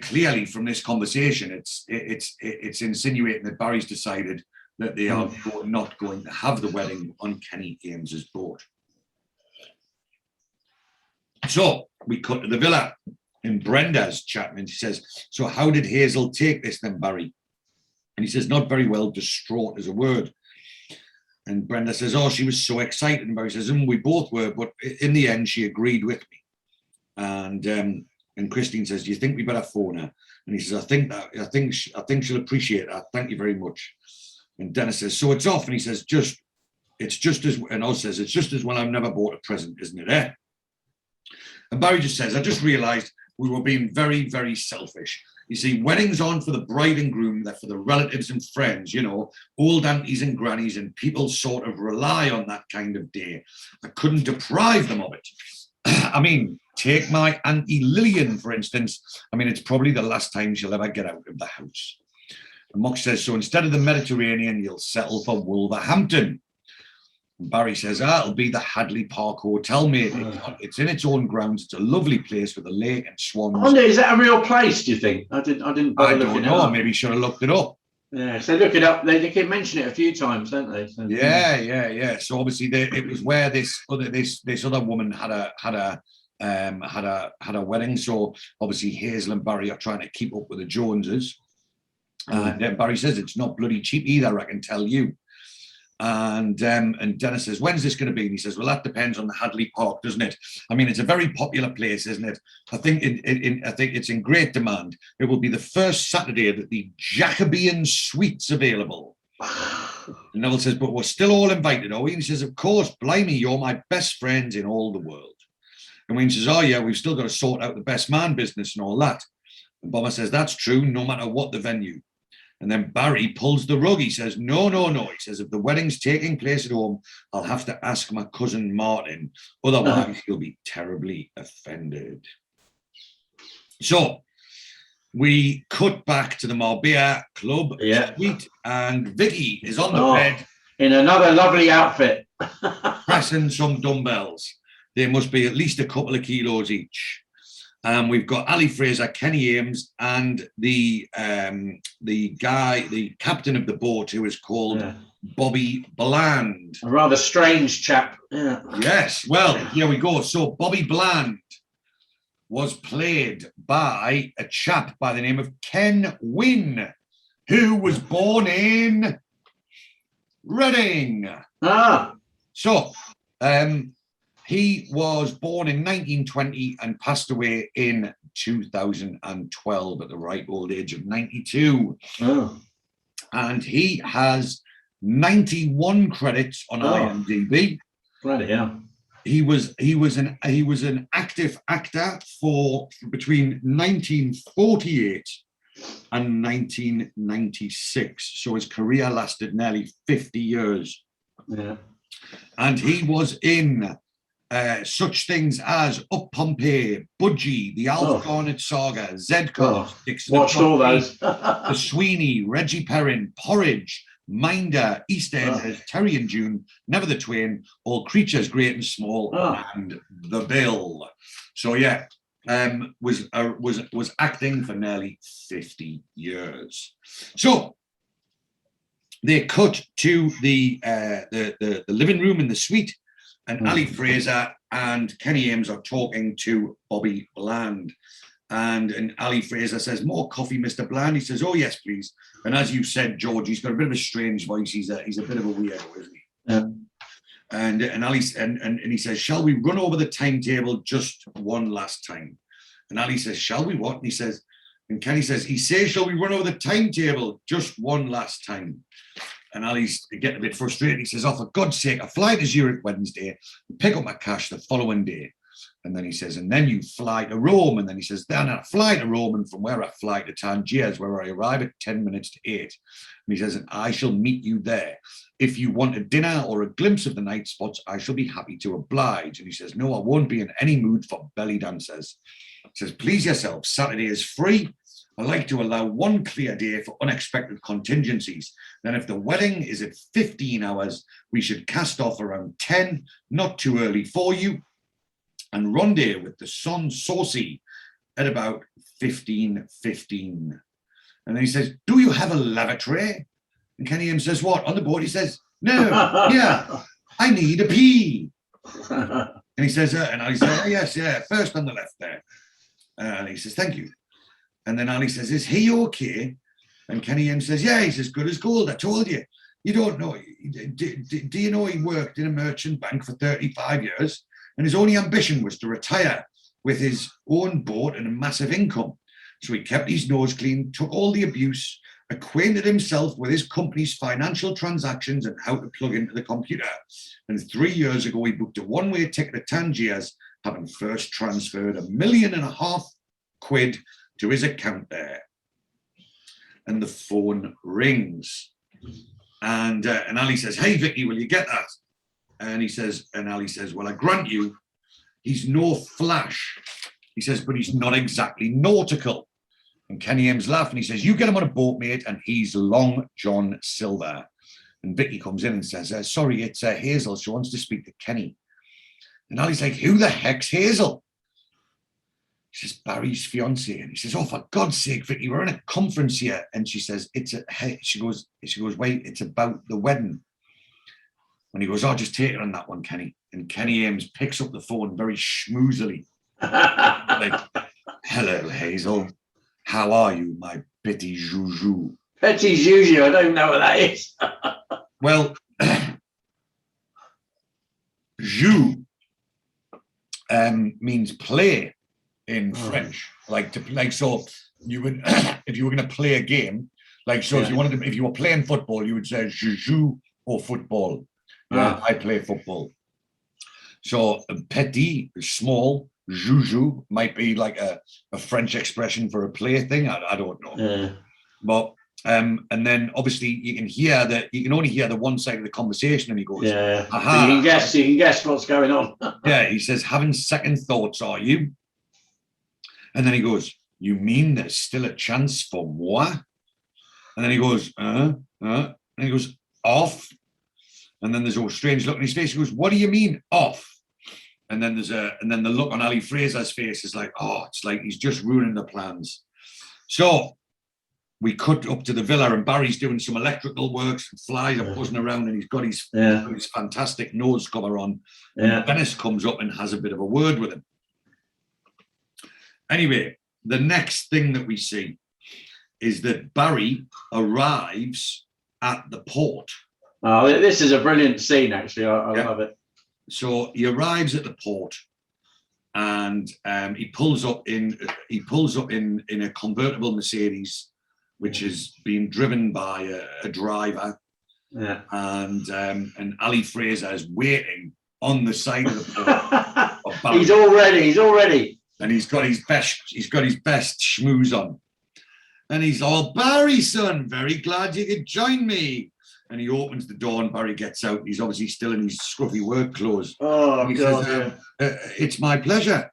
clearly from this conversation, it's insinuating that Barry's decided that they are not going to have the wedding on Kenny Ames's boat. So we cut to the villa, and Brenda's chatting, and she says, so how did Hazel take this then, Barry? And he says, not very well, distraught is a word. And Brenda says, oh, she was so excited. And Barry says, we both were, but in the end, she agreed with me. And Christine says, do you think we better phone her? And he says, I think she'll appreciate that. Thank you very much. And Dennis says, so it's off. And he says, and Oz says, it's just as well I've never bought a present, isn't it, eh? And Barry just says, I just realized we were being very, very selfish. You see, weddings aren't for the bride and groom, they're for the relatives and friends, you know, old aunties and grannies, and people sort of rely on that kind of day. I couldn't deprive them of it. I mean, take my Auntie Lillian, for instance. I mean, it's probably the last time she'll ever get out of the house. And Mock says, so instead of the Mediterranean, you'll settle for Wolverhampton. And Barry says, it'll be the Hadley Park Hotel, mate. It's in its own grounds. It's a lovely place with a lake and swans. I wonder, is that a real place, do you think? I didn't bother looking it up. Maybe should have looked it up. Yeah, so look it up. They can mention it a few times, don't they? So, yeah. So obviously, it was where this other woman had a wedding. So obviously, Hazel and Barry are trying to keep up with the Joneses. And Barry says it's not bloody cheap either, I can tell you. And Dennis says, when's this going to be? And he says, well, that depends on the Hadley Park, doesn't it? I mean, it's a very popular place, isn't it? I think it's in great demand. It will be the first Saturday that the Jacobean suite's available. And Neville says, but we're still all invited, are we? And he says, of course, blimey, you're my best friends in all the world. And Wayne says, oh yeah, we've still got to sort out the best man business and all that. And Bomber says, that's true, no matter what the venue. And then Barry pulls the rug. He says, no. He says, if the wedding's taking place at home, I'll have to ask my cousin Martin. Otherwise, he'll be terribly offended. So we cut back to the Marbella Club suite, and Vicki is on the bed. In another lovely outfit. Pressing some dumbbells. They must be at least a couple of kilos each. We've got Ally Fraser, Kenny Ames, and the captain of the boat, who is called Bobby Bland. A rather strange chap. Yeah. Yes, well, here we go. So Bobby Bland was played by a chap by the name of Ken Wynn, who was born in Reading. So he was born in 1920 and passed away in 2012 at the ripe old age of 92. And he has 91 credits on IMDb. Right, yeah. He was an active actor for between 1948 and 1996. So his career lasted nearly 50 years. Yeah. And he was in such things as Up Pompeii, Budgie, The Alf Garnett Saga, Z-Cars, watched all those. The Sweeney, Reggie Perrin, Porridge, Minder, EastEnders, Terry and June, Never the Twain, All Creatures Great and Small, and The Bill. So yeah, was acting for nearly 50 years. So they cut to the living room in the suite, and Ally Fraser and Kenny Ames are talking to Bobby Bland. And Ally Fraser says, "More coffee, Mr. Bland." He says, "Oh, yes, please." And as you said, George, he's got a bit of a strange voice. He's a bit of a weirdo, isn't he? Yeah. And he says, "Shall we run over the timetable just one last time?" And Ally says, "Shall we what?" And Kenny says, "He says, shall we run over the timetable just one last time?" And Ally's getting a bit frustrated. He says, "Oh, for God's sake, I fly to Zurich Wednesday and pick up my cash the following day." And then he says, "And then you fly to Rome." And then he says, "Then I fly to Rome, and from where I fly to Tangiers, where I arrive at 10 minutes to 8. And he says, "And I shall meet you there. If you want a dinner or a glimpse of the night spots, I shall be happy to oblige." And he says, "No, I won't be in any mood for belly dancers." He says, "Please yourself, Saturday is free. I like to allow one clear day for unexpected contingencies. Then if the wedding is at 15 hours, we should cast off around 10, not too early for you, and rendezvous with the sun saucy at about 15:15. And then he says, "Do you have a lavatory?" And Kenny Ames says, "What, on the board?" He says, "No, yeah, I need a pee." And he says, and Ali says, "Oh, yes, yeah, first on the left there." And he says, "Thank you." And then Ali says, "Is he okay?" And Kenny Ames says, "Yeah." He says, "Good as gold, I told you. You don't know, do you know he worked in a merchant bank for 35 years? And his only ambition was to retire with his own boat and a massive income. So he kept his nose clean, took all the abuse, acquainted himself with his company's financial transactions and how to plug into the computer. And 3 years ago, he booked a one-way ticket to Tangiers, having first transferred £1.5 million to his account there." And the phone rings. And Ali says, "Hey, Vicki, will you get that?" And Ali says, "Well, I grant you, he's no Flash." He says, "But he's not exactly nautical." And Kenny Ames laughs and he says, "You get him on a boat, mate, and he's Long John Silver." And Vicki comes in and says, "Sorry, it's Hazel. She wants to speak to Kenny." And Ali's like, "Who the heck's Hazel?" She says, "Barry's fiance." And he says, "Oh, for God's sake, Vicki, we're in a conference here." And she says, she goes, "Wait, it's about the wedding." And he goes, "Oh, just take it on that one, Kenny." And Kenny Ames picks up the phone very schmoozily. Like, "Hello, Hazel. How are you, my petit joujou?" Petit joujou, I don't know what that is. Well, joue means play in French. So you would, if you were going to play a game, if you were playing football, you would say "je joue au football." I play football. So petit, small, joujou might be like a French expression for a play thing. I don't know. But and then obviously you can only hear the one side of the conversation, and he goes, "Aha." You can guess what's going on. Yeah, he says, "Having second thoughts, are you?" And then he goes, "You mean there's still a chance for moi?" And then he goes, and he goes, "Off." And then there's a strange look on his face. He goes, "What do you mean off?" And then the look on Ally Fraser's face is like, oh, it's like he's just ruining the plans. So we cut up to the villa, and Barry's doing some electrical works, and flies are buzzing around, and he's got his fantastic nose cover on. And Dennis comes up and has a bit of a word with him. Anyway, the next thing that we see is that Barry arrives at the port. Oh, this is a brilliant scene, actually. I love it. So he arrives at the port, and he pulls up in a convertible Mercedes, which is being driven by a driver. Yeah. And Ally Fraser is waiting on the side of the port. He's all ready. And he's got his best schmooze on. And he's all, Barry, son, very glad you could join me. And he opens the door, and Barry gets out. He's obviously still in his scruffy work clothes. Oh, and he God. says, it's my pleasure.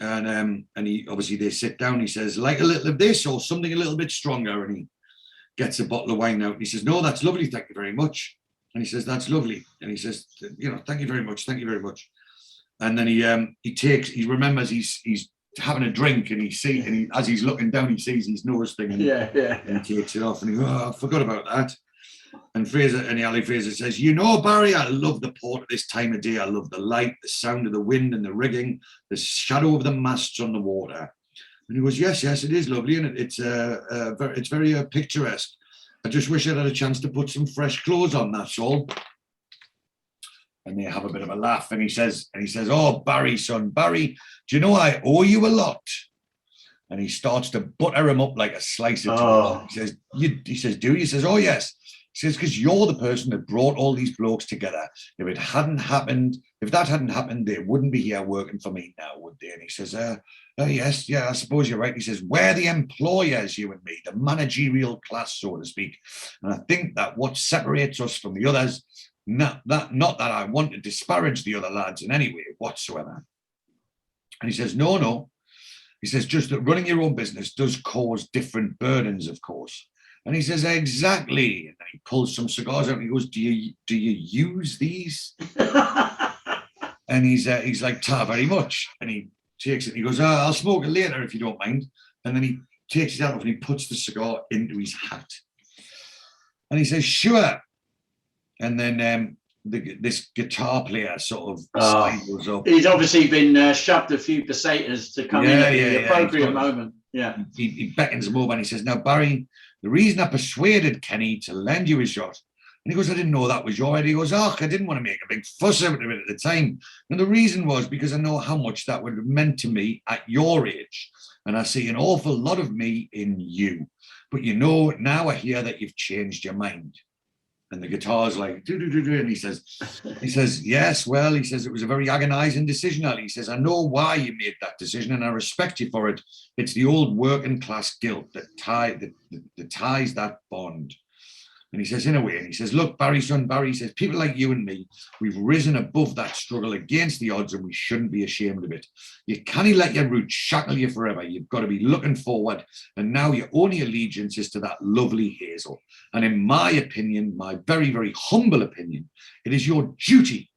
And he obviously, they sit down. He says, like a little of this or something a little bit stronger. And he gets a bottle of wine out. And he says, no, that's lovely. Thank you very much. And he says, that's lovely. And he says, thank you very much. Thank you very much. And then he remembers he's having a drink, and as he's looking down, he sees his nose thing, and and he takes it off, and he goes, oh, I forgot about that. And Ally Fraser says, Barry, I love the port at this time of day. I love the light, the sound of the wind and the rigging, the shadow of the masts on the water. And he goes, yes, it is lovely, and it's very picturesque. I just wish I'd had a chance to put some fresh clothes on, that's all. And they have a bit of a laugh, and he says, oh, Barry, son, Barry, do you know I owe you a lot? And he starts to butter him up like a slice of toast. He says, do you? He says, oh, yes. He says, because you're the person that brought all these blokes together. If that hadn't happened, they wouldn't be here working for me now, would they? And he says, yes, I suppose you're right. He says, we're the employers, you and me, the managerial class, so to speak. And I think that what separates us from the others, not that I want to disparage the other lads in any way whatsoever. And he says, no. He says, just that running your own business does cause different burdens, of course. And he says, exactly. And then he pulls some cigars out, and he goes, do you use these? And he's like, ta, very much. And he takes it, and he goes, I'll smoke it later if you don't mind. And then he takes it out, and he puts the cigar into his hat. And he says, sure. And then this guitar player sort of sidles up. He's obviously been shoved a few pesetas to come in at the appropriate moment. Yeah. He beckons him over, and he says, now, Barry, the reason I persuaded Kenny to lend you a shot, and he goes, I didn't know that was your idea. He goes, I didn't want to make a big fuss out of it at the time. And the reason was because I know how much that would have meant to me at your age. And I see an awful lot of me in you. But now I hear that you've changed your mind. And the guitar's like, do-do-do-do. And he says, yes, well, he says, it was a very agonizing decision, Ali. He says, I know why you made that decision, and I respect you for it. It's the old working class guilt that ties that bond. And he says, in a way, and he says, look, Barry, son, Barry, he says, people like you and me, we've risen above that struggle against the odds, and we shouldn't be ashamed of it. You can't let your roots shackle you forever. You've got to be looking forward. And now your only allegiance is to that lovely Hazel. And in my opinion, my very, very humble opinion, it is your duty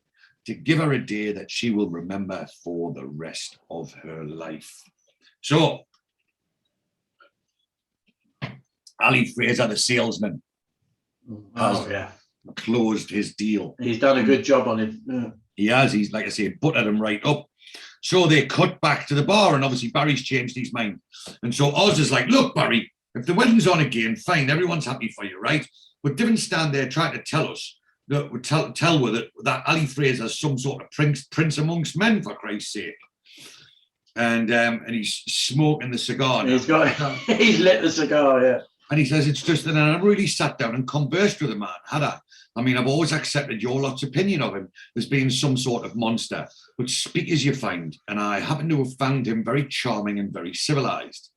to give her a day that she will remember for the rest of her life. So, Ally Fraser, the salesman, has closed his deal. He's done a good job on him. Yeah. He has. He's, like I say, buttered him right up. So they cut back to the bar, and obviously Barry's changed his mind. And so Oz is like, look, Barry, if the wedding's on again, fine, everyone's happy for you, right? But don't stand there trying to tell us that tell her that Ally Fraser's some sort of prince amongst men, for Christ's sake. And he's smoking the cigar. He's lit the cigar, yeah. And he says, it's just that I really sat down and conversed with the man, had I? I mean, I've always accepted your lot's opinion of him as being some sort of monster, but speak as you find. And I happen to have found him very charming and very civilized.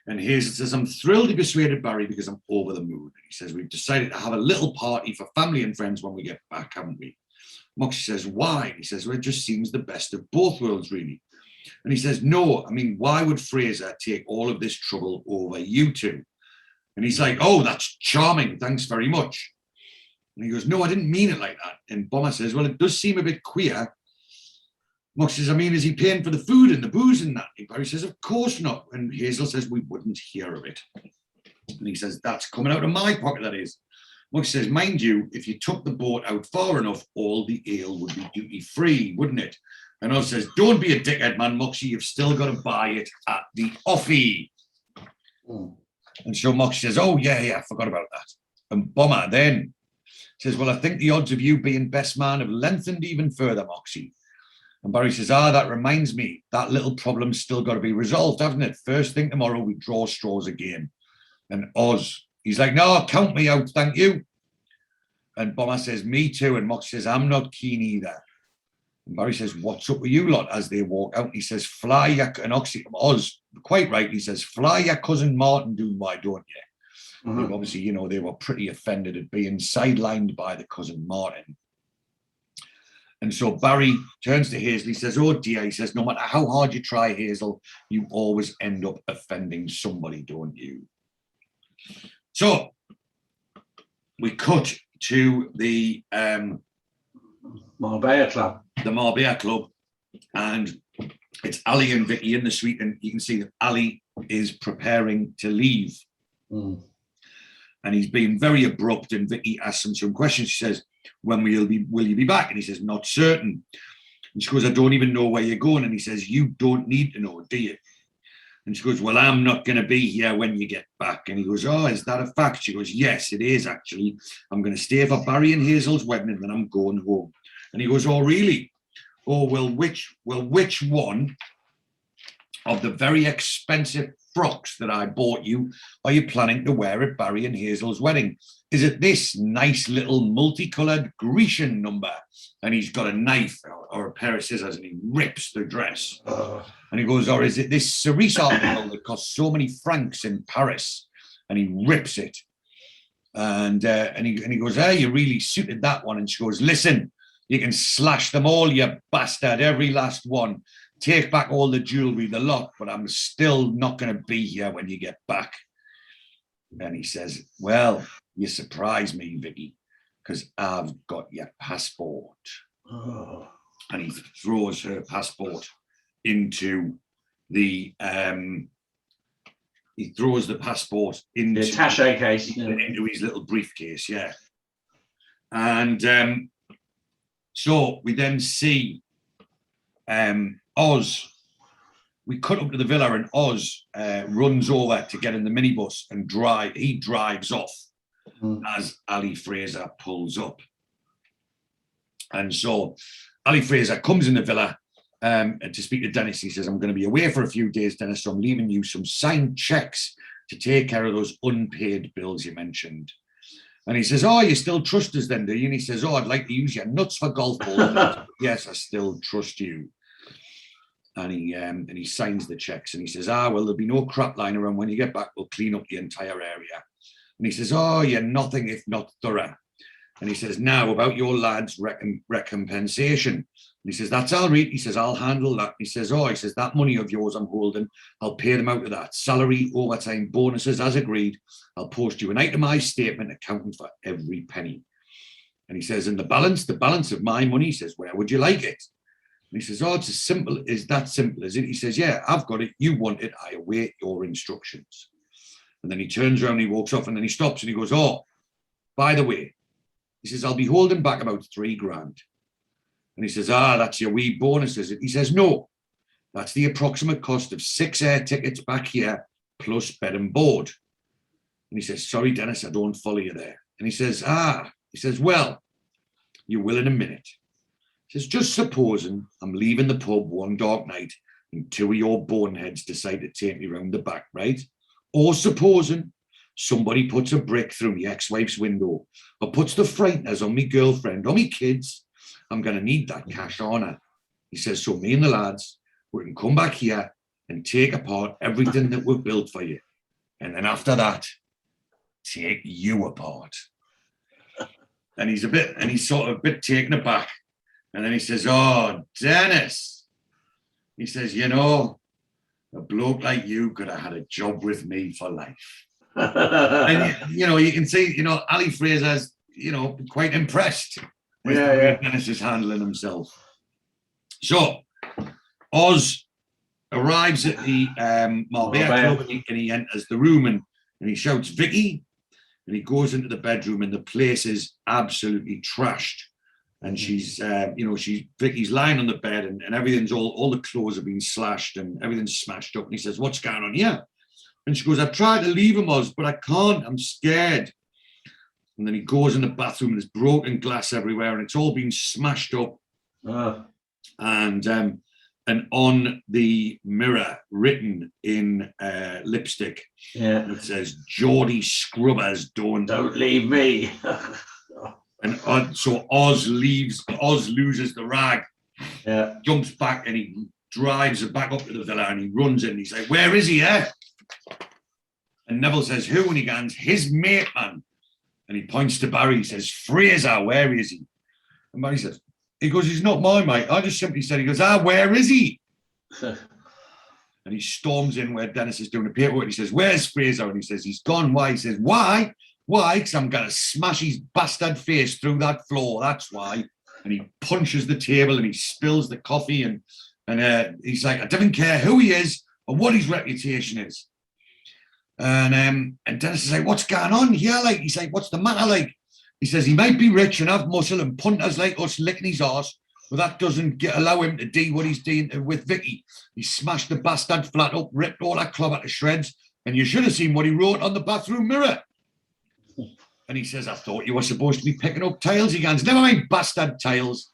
And Hazel says, I'm thrilled to be persuaded, Barry, because I'm over the moon. He says, we've decided to have a little party for family and friends when we get back, haven't we? Moxie says, why? He says, well, it just seems the best of both worlds, really. And he says, no, I mean, why would Fraser take all of this trouble over you two? And he's like, oh, that's charming. Thanks very much. And he goes, no, I didn't mean it like that. And Bomber says, well, it does seem a bit queer. Mox says, I mean, is he paying for the food and the booze and that? And Barry says, of course not. And Hazel says, we wouldn't hear of it. And he says, that's coming out of my pocket, that is. Moxie says, mind you, if you took the boat out far enough, all the ale would be duty-free, wouldn't it? And Oz says, don't be a dickhead, man, Moxie, you've still got to buy it at the offie. And so Moxie says, oh, yeah, I forgot about that. And Bomber then says, well, I think the odds of you being best man have lengthened even further, Moxie. And Barry says, that reminds me, that little problem's still got to be resolved, hasn't it? First thing tomorrow, we draw straws again. And Oz, he's like, no, count me out, thank you. And Bomber says, me too. And Moxie says, I'm not keen either. And Barry says, what's up with you lot? As they walk out, he says, fly your, and Oz, quite right, he says, fly your cousin Martin doing, why don't you? Obviously, you know, they were pretty offended at being sidelined by the cousin Martin. And so Barry turns to Hazel, he says, oh dear, he says, no matter how hard you try, Hazel, you always end up offending somebody, don't you? So we cut to the Marbella Club. The Marbella Club, and it's Ally and Vicki in the suite, and you can see that Ally is preparing to leave. And he's being very abrupt, and Vicki asks him some questions. She says, when will you be back? And he says, not certain. And she goes, I don't even know where you're going. And he says, you don't need to know, do you? And she goes, well, I'm not going to be here when you get back. And he goes, oh, is that a fact? She goes, yes, it is, actually. I'm going to stay for Barry and Hazel's wedding, and then I'm going home. And he goes, oh, really? Oh, well, which one of the very expensive frocks that I bought you are you planning to wear at Barry and Hazel's wedding? Is it this nice little multicolored Grecian number? And he's got a knife or a pair of scissors, and he rips the dress. And he goes, or is it this cerise article that costs so many francs in Paris? And he rips it. And he goes, hey, you really suited that one. And she goes, listen, you can slash them all, you bastard, every last one. Take back all the jewelry, the lot, but I'm still not going to be here when you get back. And he says, well, you surprise me, Vicki, because I've got your passport. And he throws her passport into the into the attaché case, into his little briefcase, yeah. And so we then see Oz. We cut up to the villa, and Oz runs over to get in the minibus and he drives off as Ally Fraser pulls up. And so Ally Fraser comes in the villa to speak to Dennis. He says, I'm going to be away for a few days, Dennis, so I'm leaving you some signed checks to take care of those unpaid bills you mentioned. And he says, oh, you still trust us then, do you? And he says, oh, I'd like to use your nuts for golf balls. Yes, I still trust you. And he signs the checks, and he says, well, there'll be no crap lying around. When you get back, we'll clean up the entire area. And he says, oh, you're nothing if not thorough. And he says, now about your lad's recompensation. And he says, that's all right. He says, I'll handle that. He says, that money of yours I'm holding, I'll pay them out of that. Salary, overtime, bonuses, as agreed. I'll post you an itemized statement accounting for every penny. And he says, and the balance of my money, he says, where would you like it? And he says, it's as simple, is that simple, is it? He says, yeah, I've got it. You want it. I await your instructions. And then he turns around, he walks off, and then he stops and he goes, by the way, he says, I'll be holding back about $3,000. And he says, that's your wee bonus, is it? He says, no, that's the approximate cost of 6 air tickets back here, plus bed and board. And he says, sorry, Dennis, I don't follow you there. And he says, well, you will in a minute. He says, just supposing I'm leaving the pub one dark night and 2 of your boneheads decide to take me round the back, right? Or supposing somebody puts a brick through my ex-wife's window or puts the frighteners on me girlfriend or me kids, I'm going to need that cash on her. He says, so me and the lads, we can come back here and take apart everything that we've built for you. And then after that, take you apart. And he's sort of a bit taken aback. And then he says, Dennis. He says, a bloke like you could have had a job with me for life. And, you can see, Ally Fraser's, quite impressed with the way Dennis is handling himself. So Oz arrives at the Marbella Club, and he enters the room, and and he shouts, Vicki, and he goes into the bedroom, and the place is absolutely trashed. And she's, Vicky's lying on the bed, and everything's all the clothes have been slashed and everything's smashed up. And he says, what's going on here? And she goes, I tried to leave him, Oz, but I can't. I'm scared. And then he goes in the bathroom, and there's broken glass everywhere, and it's all been smashed up. And on the mirror, written in lipstick, it says, Geordie Scrubbers, don't leave me. And so Oz loses the rag, jumps back, and he drives it back up to the villa, and he runs in. And he's like, where is he, eh? And Neville says, who? And he goes, his mate, man. And he points to Barry. He says, Fraser, where is he? And Barry says, he goes, he's not my mate. I just simply said, he goes, where is he? And he storms in where Dennis is doing the paperwork. He says, where's Fraser? And he says, he's gone. Why? He says, why? Why? Because I'm going to smash his bastard face through that floor. That's why. And he punches the table, and he spills the coffee. And he's like, I don't care who he is or what his reputation is. And Dennis is like, what's going on here? Like, he's like, what's the matter? Like, he says, he might be rich and have muscle and punters like us licking his arse, but that doesn't allow him to do what he's doing with Vicki. He smashed the bastard flat up, ripped all that clobber to shreds, and you should have seen what he wrote on the bathroom mirror. And he says, I thought you were supposed to be picking up tails. He goes, never mind bastard tails.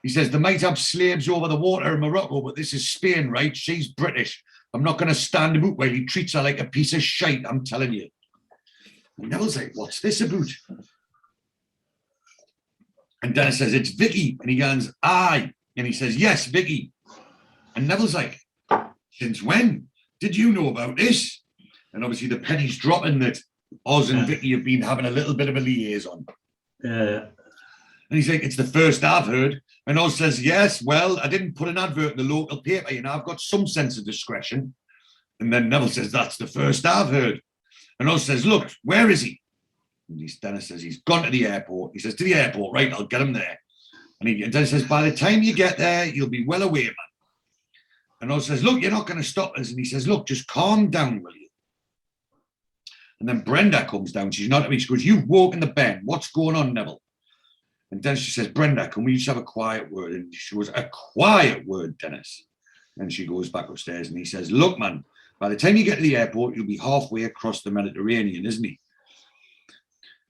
He says, they might have slaves over the water in Morocco, but this is Spain, right? She's British. I'm not going to stand him out while he treats her like a piece of shite, I'm telling you. And Neville's like, what's this about? And Dennis says, it's Vicki. And he goes, aye. And he says, yes, Vicki. And Neville's like, since when did you know about this? And obviously the penny's dropping that Oz and Vicki have been having a little bit of a liaison. Yeah. And he's like, it's the first I've heard. And Oz says, yes, well, I didn't put an advert in the local paper. You know, I've got some sense of discretion. And then Neville says, that's the first I've heard. And Oz says, look, where is he? And Dennis says, he's gone to the airport. He says, to the airport, right, I'll get him there. And Dennis says, by the time you get there, you'll be well away, man. And Oz says, look, you're not going to stop us. And he says, look, just calm down, will you? And then Brenda comes down. She's not to me. She goes, you've woken the Ben. What's going on, Neville? And Dennis, she says, Brenda, can we just have a quiet word? And she goes, a quiet word, Dennis. And she goes back upstairs, and he says, look, man, by the time you get to the airport, you'll be halfway across the Mediterranean, isn't he?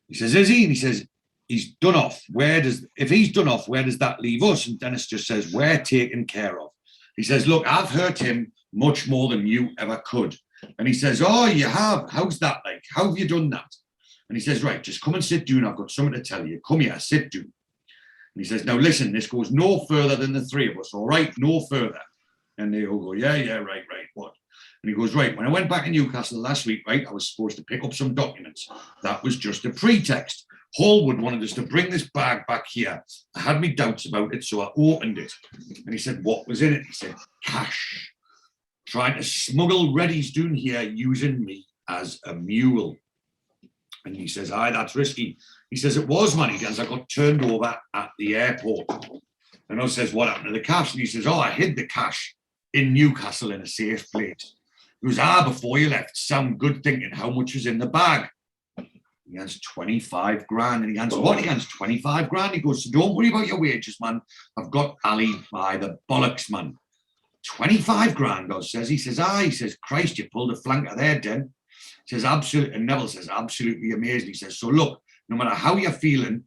He says, is he? And he says, he's done off. If he's done off, where does that leave us? And Dennis just says, we're taken care of. He says, look, I've hurt him much more than you ever could. And he says, oh, you have? How's that like? How have you done that? And he says, right, just come and sit down. I've got something to tell you. Come here, sit down. And he says, now listen, this goes no further than the three of us, all right? No further. And they all go, yeah, right, what? And he goes, right, when I went back to Newcastle last week, right, I was supposed to pick up some documents. That was just a pretext. Hallwood wanted us to bring this bag back here. I had me doubts about it, so I opened it. And he said, what was in it? He said, cash. Trying to smuggle Reddy's doing here using me as a mule. And he says, aye, that's risky. He says, it was, man. He goes, I got turned over at the airport. And I says, what happened to the cash? And he says, oh, I hid the cash in Newcastle in a safe place. He goes, before you left, sound good thinking how much was in the bag. He goes, 25 grand. And he goes, what? He goes, 25 grand. He goes, so don't worry about your wages, man. I've got Ali by the bollocks, man. 25 grand, Oz says. He says, he says, Christ, you pulled a flanker there, Den. He says, absolutely. And Neville says, absolutely amazing. He says, so look, no matter how you're feeling,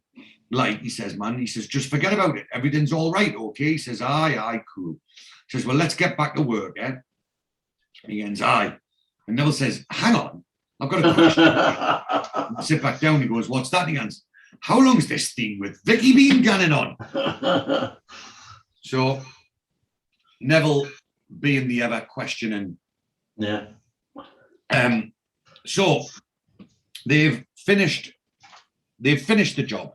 like, he says, man, he says, just forget about it. Everything's all right, okay? He says, aye, cool. He says, well, let's get back to work, eh? He goes, aye. And Neville says, hang on, I've got a question. Sit back down. He goes, what's that? He goes, how long's this thing with Vicki been going on? So Neville being the ever questioning. Yeah. So they've finished the job.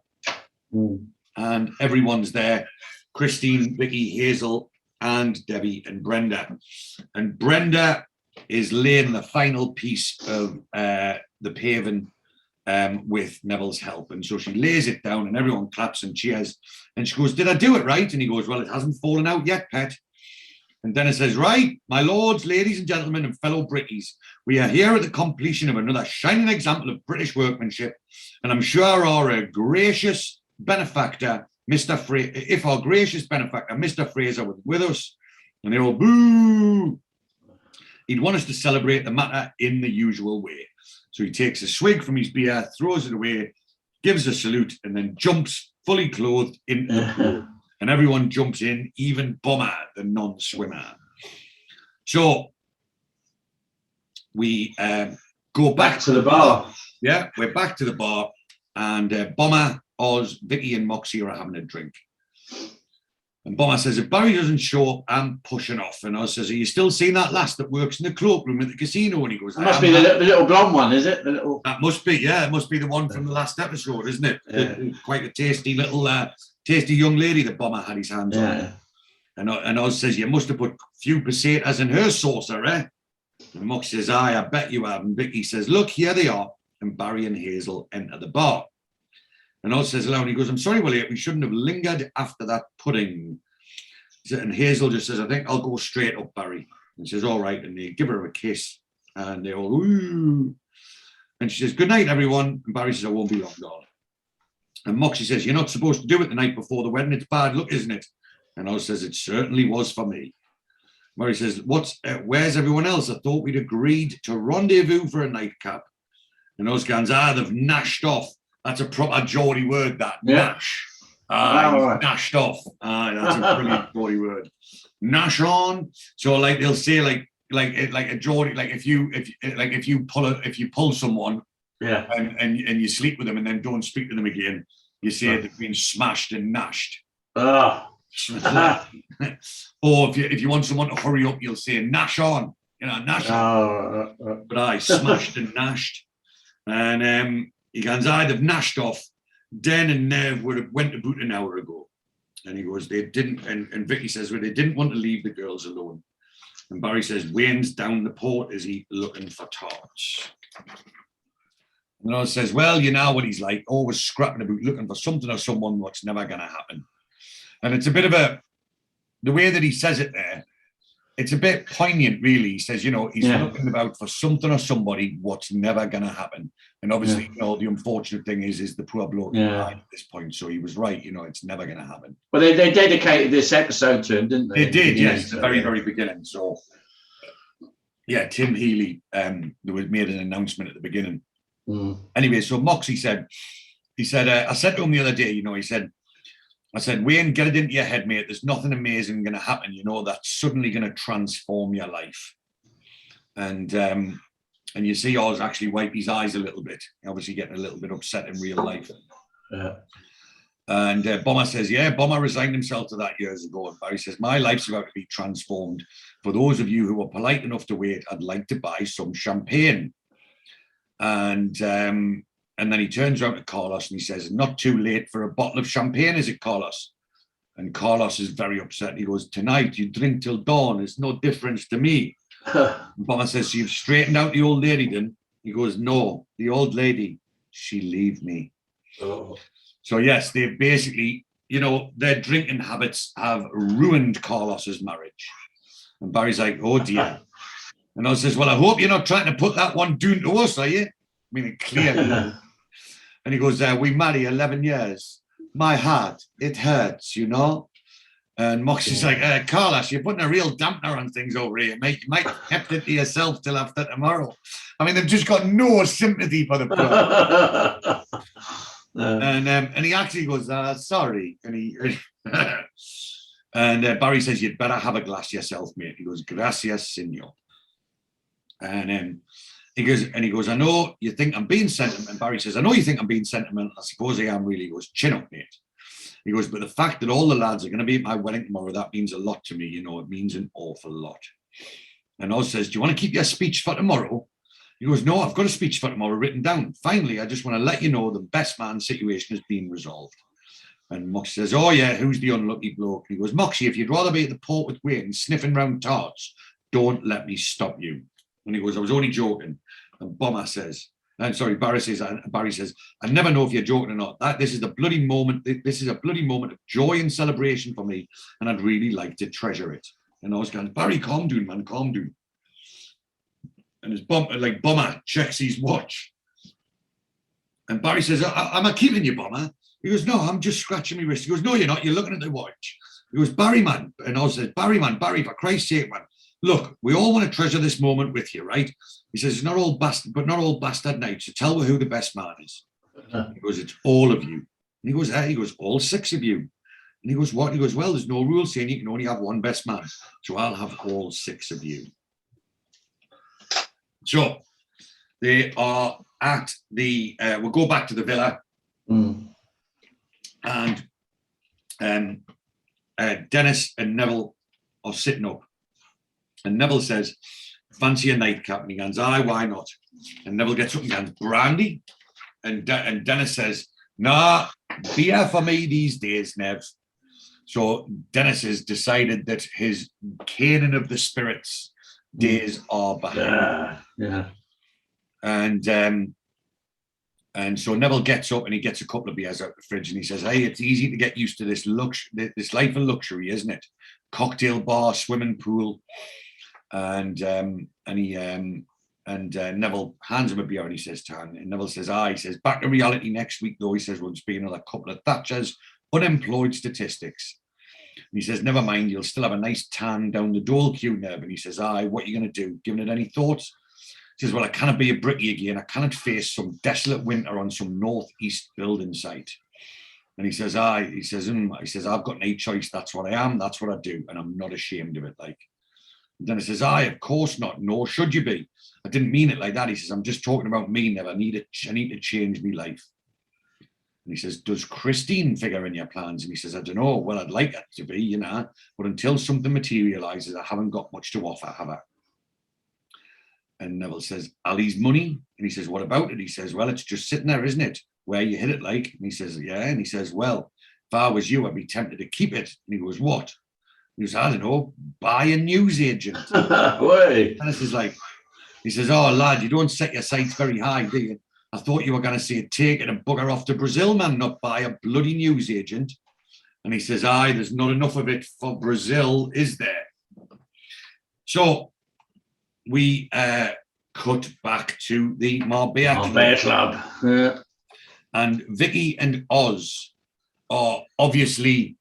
And everyone's there. Christine, Vicki, Hazel, and Debbie and Brenda. And Brenda is laying the final piece of the paving with Neville's help. And so she lays it down and everyone claps and cheers. And she goes, did I do it right? And he goes, well, it hasn't fallen out yet, Pet. And Dennis says, right, my lords, ladies and gentlemen, and fellow Brickies, we are here at the completion of another shining example of British workmanship. And I'm sure our gracious benefactor, if our gracious benefactor, Mr. Fraser, was with us, and they're all boo, he'd want us to celebrate the matter in the usual way. So he takes a swig from his beer, throws it away, gives a salute, and then jumps fully clothed into the pool. And everyone jumps in, even Bomber, the non-swimmer. So we go back to the bar. Yeah, we're back to the bar, and Bomber, Oz, Vicki, and Moxie are having a drink. And Bomber says, if Barry doesn't show up, I'm pushing off. And Oz says, are you still seeing that lass that works in the cloakroom at the casino? And he goes, that must be the little blonde one, is it? That must be, yeah. It must be the one from the last episode, isn't it? Yeah. Quite a tasty little, tasty young lady that Bomber had his hands on. And Oz says, you must have put a few pesetas in her saucer, eh? And Mox says, aye, I bet you have. And Vicki says, look, here they are. And Barry and Hazel enter the bar. And Oz says aloud, he goes, I'm sorry, William, we shouldn't have lingered after that pudding. And Hazel just says, I think I'll go straight up, Barry. And says, all right. And they give her a kiss. And they all, ooh. And she says, good night, everyone. And Barry says, I won't be long gone. And Moxie says, you're not supposed to do it the night before the wedding. It's bad luck, isn't it? And Oz says, it certainly was for me. Barry says, where's everyone else? I thought we'd agreed to rendezvous for a nightcap. And Oz goes, they've gnashed off. That's a proper Geordie word, that. Yeah. Nash. Gnashed off. That's a brilliant Geordie word. Nash on. So like they'll say like a Geordie, like if you pull someone, yeah, and you sleep with them and then don't speak to them again, you say they've been smashed and gnashed. Or if you want someone to hurry up, you'll say nash on. You know, nash on. But I smashed and gnashed. And he goes, they've gnashed off. Den and Nev would have went about an hour ago. And he goes, they didn't, and Vicki says, well, they didn't want to leave the girls alone. And Barry says, Wayne's down the port, is he looking for tarts? And Oz says, well, you know what he's like, always scrapping about looking for something or someone what's never going to happen. And it's a bit of the way that he says it there, it's a bit poignant, really. He says, he's looking about for something or somebody what's never going to happen. And obviously, the unfortunate thing is the poor bloke at this point. So he was right, it's never going to happen. Well, they dedicated this episode to him, didn't they? They did, yes, at the very, very beginning. So, yeah, Tim Healy made an announcement at the beginning. Anyway, so Moxie said, I said to him the other day, I said, Wayne, get it into your head, mate. There's nothing amazing going to happen, that's suddenly going to transform your life. And you see Oz actually wipe his eyes a little bit, obviously getting a little bit upset in real life. Yeah. And Bomber says, Bomber resigned himself to that years ago. And Barry says, my life's about to be transformed. For those of you who are polite enough to wait, I'd like to buy some champagne. And then he turns around to Carlos and he says, not too late for a bottle of champagne, is it, Carlos? And Carlos is very upset. He goes, tonight you drink till dawn. It's no difference to me. Bomber says, so you've straightened out the old lady then? He goes, no, the old lady, she leave me. Oh. So yes, they basically, their drinking habits have ruined Carlos's marriage. And Barry's like, oh dear. And I says, well, I hope you're not trying to put that one down to us, are you? I mean, clearly. And he goes, we marry 11 years. My heart, it hurts, And Moxie's like, Carlos, you're putting a real dampener on things over here. You might have kept it to yourself till after tomorrow. I mean, they've just got no sympathy for the poor. And he actually goes, sorry. And Barry says, you'd better have a glass yourself, mate. He goes, gracias, senor. And he goes, I know you think I'm being sentimental. And Barry says, I know you think I'm being sentimental. I suppose I am really. He goes, chin up, mate. He goes, but the fact that all the lads are going to be at my wedding tomorrow, that means a lot to me. It means an awful lot. And Oz says, do you want to keep your speech for tomorrow? He goes, no, I've got a speech for tomorrow written down. Finally, I just want to let you know the best man situation has been resolved. And Moxie says, oh yeah, who's the unlucky bloke? He goes, Moxie, if you'd rather be at the port with Wayne sniffing round tarts, don't let me stop you. And he goes, I was only joking. And Barry says, I never know if you're joking or not. This is a bloody moment. This is a bloody moment of joy and celebration for me, and I'd really like to treasure it. And Oz goes, Barry, calm down, man, calm down. And his Bomber checks his watch. And Barry says, am I keeping you, Bomber? He goes, no, I'm just scratching my wrist. He goes, no, you're not. You're looking at the watch. He goes, Barry, man. And Oz says, Barry, for Christ's sake, man. Look, we all want to treasure this moment with you, right? He says, not all bastard nights. So tell me who the best man is. He goes, it's all of you. And he goes, all 6 of you. And he goes, what? He goes, well, there's no rule saying you can only have one best man. So I'll have all 6 of you. So they are at the, we'll go back to the villa. And Dennis and Neville are sitting up. And Neville says, fancy a nightcap? And he goes, aye, why not? And Neville gets up and goes, brandy? And Dennis says, nah, beer for me these days, Nev. So Dennis has decided that his caning of the spirits days are behind. Yeah. And so Neville gets up and he gets a couple of beers out the fridge and he says, hey, it's easy to get used to this life of luxury, isn't it? Cocktail bar, swimming pool. And Neville hands him a beer and he says, and Neville says, he says, back to reality next week, though. He says, we'll just be another couple of Thatchers, unemployed statistics. And he says, never mind, you'll still have a nice tan down the Dole queue, Neb. And he says, what are you going to do? Giving it any thoughts? He says, well, I cannot be a brickie again. I cannot face some desolate winter on some northeast building site. And he says, he says, I've got no choice. That's what I am. That's what I do. And I'm not ashamed of it. And then he says, of course not. Nor should you be. I didn't mean it like that. He says, I'm just talking about me, Neb. I need to change my life. And he says, does Christine figure in your plans? And he says, I don't know. Well, I'd like it to be, but until something materializes, I haven't got much to offer, have I? And Neville says, Ali's money? And he says, what about it? He says, well, it's just sitting there, isn't it? Where you hit it like? And he says, yeah. And he says, well, if I was you, I'd be tempted to keep it. And he goes, what? He goes, I don't know, buy a news agent. Way. And this is he says, oh, lad, you don't set your sights very high, do you? I thought you were going to say take it and bugger off to Brazil, man, not buy a bloody news agent. And he says, there's not enough of it for Brazil, is there? So we cut back to the Marbella Club. Yeah. And Vicki and Oz are obviously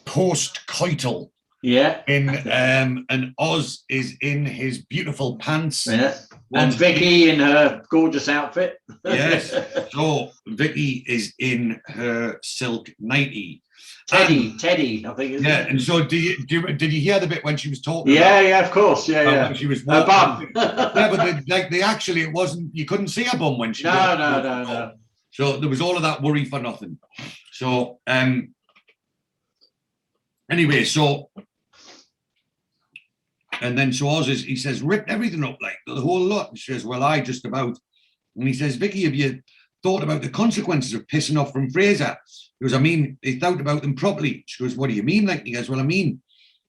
post-coital. Yeah. And Oz is in his beautiful pants. Yeah. And Vicki in her gorgeous outfit. Yes. So Vicki is in her silk nightie. Teddy, I think. Yeah. And so did you hear the bit when she was talking? Yeah, of course. Yeah. She was her bum. Yeah, but actually it wasn't. You couldn't see her bum when she. No. So there was all of that worry for nothing. So anyway, so. And then so Oz he says, ripped everything up, the whole lot. And she says, well, I just about. And he says, Vicki, have you thought about the consequences of pissing off from Fraser? He goes, he thought about them properly. She goes, what do you mean? He goes, well, it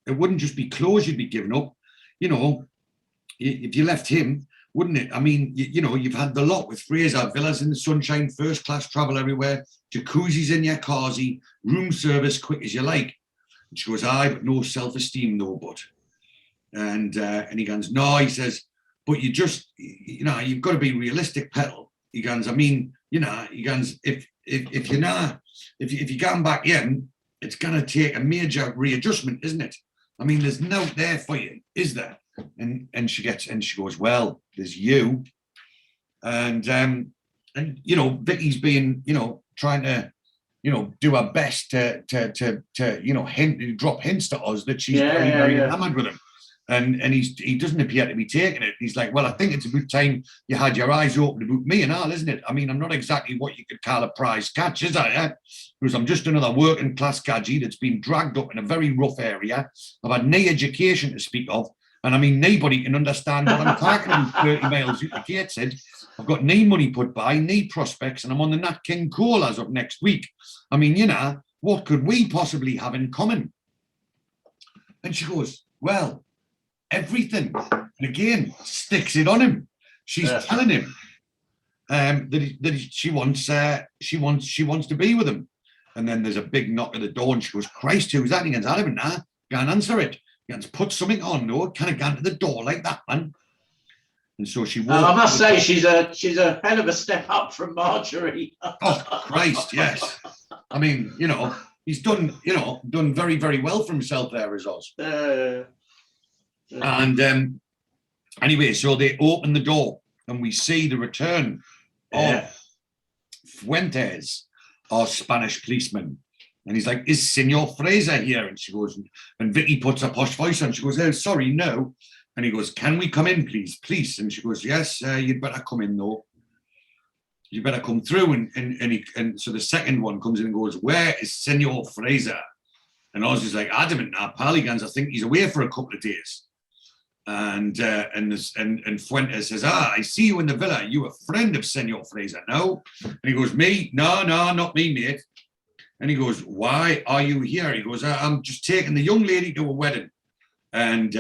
wouldn't just be clothes you'd be giving up. If you left him, wouldn't it? You've had the lot with Fraser, villas in the sunshine, first class travel everywhere, jacuzzis in your carsy, room service, quick as you like. And she goes, but no self-esteem, no but. And he goes, no, he says, but you just, you've got to be realistic, Petal. He goes, if you're going back in, it's going to take a major readjustment, isn't it? There's no there for you, is there? And she goes, well, there's you. And Vicky's being, trying to, do her best to drop hints to us that she's very enamored with him. And he doesn't appear to be taking it. He's like, well, I think it's a good time you had your eyes open about me and all, isn't it? I'm not exactly what you could call a prize catch, is I? Yeah? Because I'm just another working class cadgy that's been dragged up in a very rough area. I've had no education to speak of. And nobody can understand what I'm talking about 30 miles out the gate said. I've got no money put by, no prospects, and I'm on the Nat King Cole as of next week. What could we possibly have in common? And she goes, well, everything. And again, sticks it on him. She's telling him that she wants to be with him. And then there's a big knock at the door, and she goes, Christ, who's that? And he goes, I don't know. Go and answer it. You had to put something on, no? Kind of gone to the door like that, man. And so she walked. I must say, she's a hell of a step up from Marjorie. Oh, Christ, yes. I mean, you know, he's done very, very well for himself there as Oz. And anyway, so they open the door and we see the return of Fuentes, our Spanish policeman. And he's like, is Senor Fraser here? And she goes, and Vicki puts a posh voice on. She goes, oh, sorry, no. And he goes, can we come in, please? And she goes, yes, you'd better come in, though. You better come through. And so the second one comes in and goes, where is Senor Fraser? And Oz is like, I don't know, Paligans, I think he's away for a couple of days. And Fuentes says, I see you in the villa. You a friend of Senor Fraser, no? And he goes, me? No, not me, mate. And he goes, why are you here? He goes, I'm just taking the young lady to a wedding. And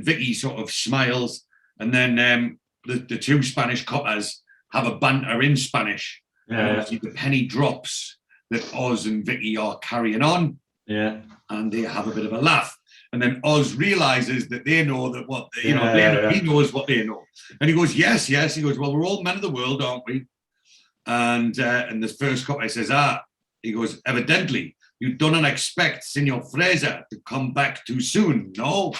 Vicki sort of smiles. And then the two Spanish coppers have a banter in Spanish. And obviously the penny drops that Oz and Vicki are carrying on. Yeah. And they have a bit of a laugh. And then Oz realizes that they know that he knows what they know. And he goes, yes. He goes, well, we're all men of the world, aren't we? And the first copper says, he goes, evidently, you do not expect Senor Fraser to come back too soon, no?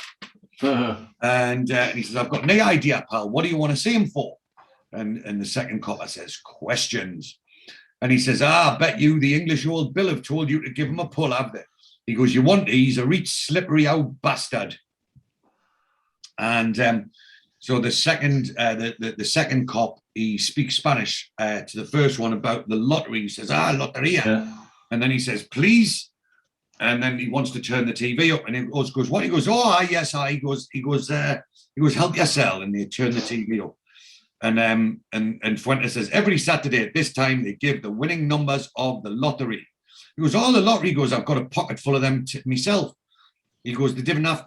And he says, I've got no idea, pal. What do you want to see him for? And the second copper says, questions. And he says, I bet you the English old Bill have told you to give him a pull, have they? He goes, you want to? He's a rich, slippery old bastard. And so the second cop, he speaks Spanish to the first one about the lottery. He says, loteria. Yeah. And then he says, please. And then he wants to turn the TV up. And he goes, what? He goes, yes. He goes, help yourself. And they turn the TV up. And Fuentes says, every Saturday at this time, they give the winning numbers of the lottery. He goes, the lottery. He goes, I've got a pocket full of them myself. He goes, they didn't have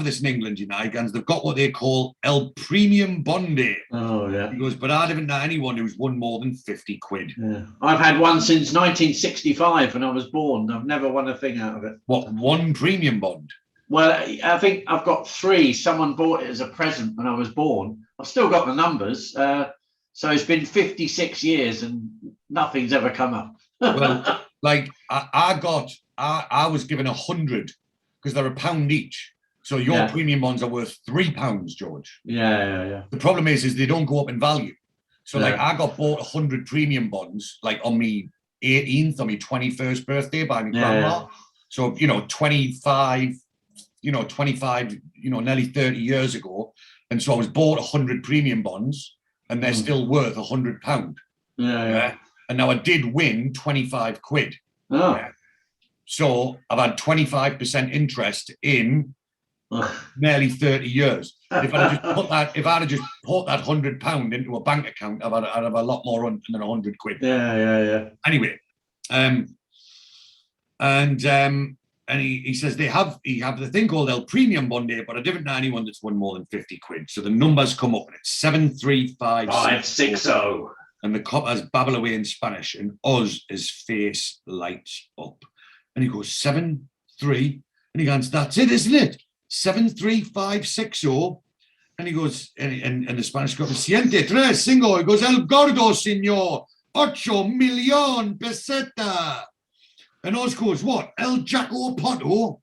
this in England, you know. They've got what they call El Premium Bonde. Oh, yeah. He goes, but I haven't know anyone who's won more than 50 quid. Yeah. I've had one since 1965 when I was born. I've never won a thing out of it. What, one premium bond? Well, I think I've got 3. Someone bought it as a present when I was born. I've still got the numbers. So it's been 56 years and nothing's ever come up. Well, like I was given 100 because they're £1 each. So your premium bonds are worth £3, George. Yeah. The problem is they don't go up in value. So like I got bought 100 premium bonds like on me 18th, on my 21st birthday by my grandma. So 25, nearly 30 years ago. And so I was bought 100 premium bonds and they're still worth £100. Yeah. And now I did win 25 quid. Oh. Yeah. So I've had 25% interest in nearly 30 years. If I'd have just put that £100 into a bank account, I'd have a lot more than 100 quid. Yeah. Anyway, and he says they have the thing called El Premium Bonde, but I didn't know anyone that's won more than 50 quid. So the numbers come up and it's 73560. And the coppers babble away in Spanish, and Oz, his face lights up. And he goes, 7-3. And he goes, that's it, isn't it? 73560. And he goes, and the Spanish copper, siente, tres, cinco. He goes, el gordo, señor, 8 million peseta. And Oz goes, what? El Jaco Poto?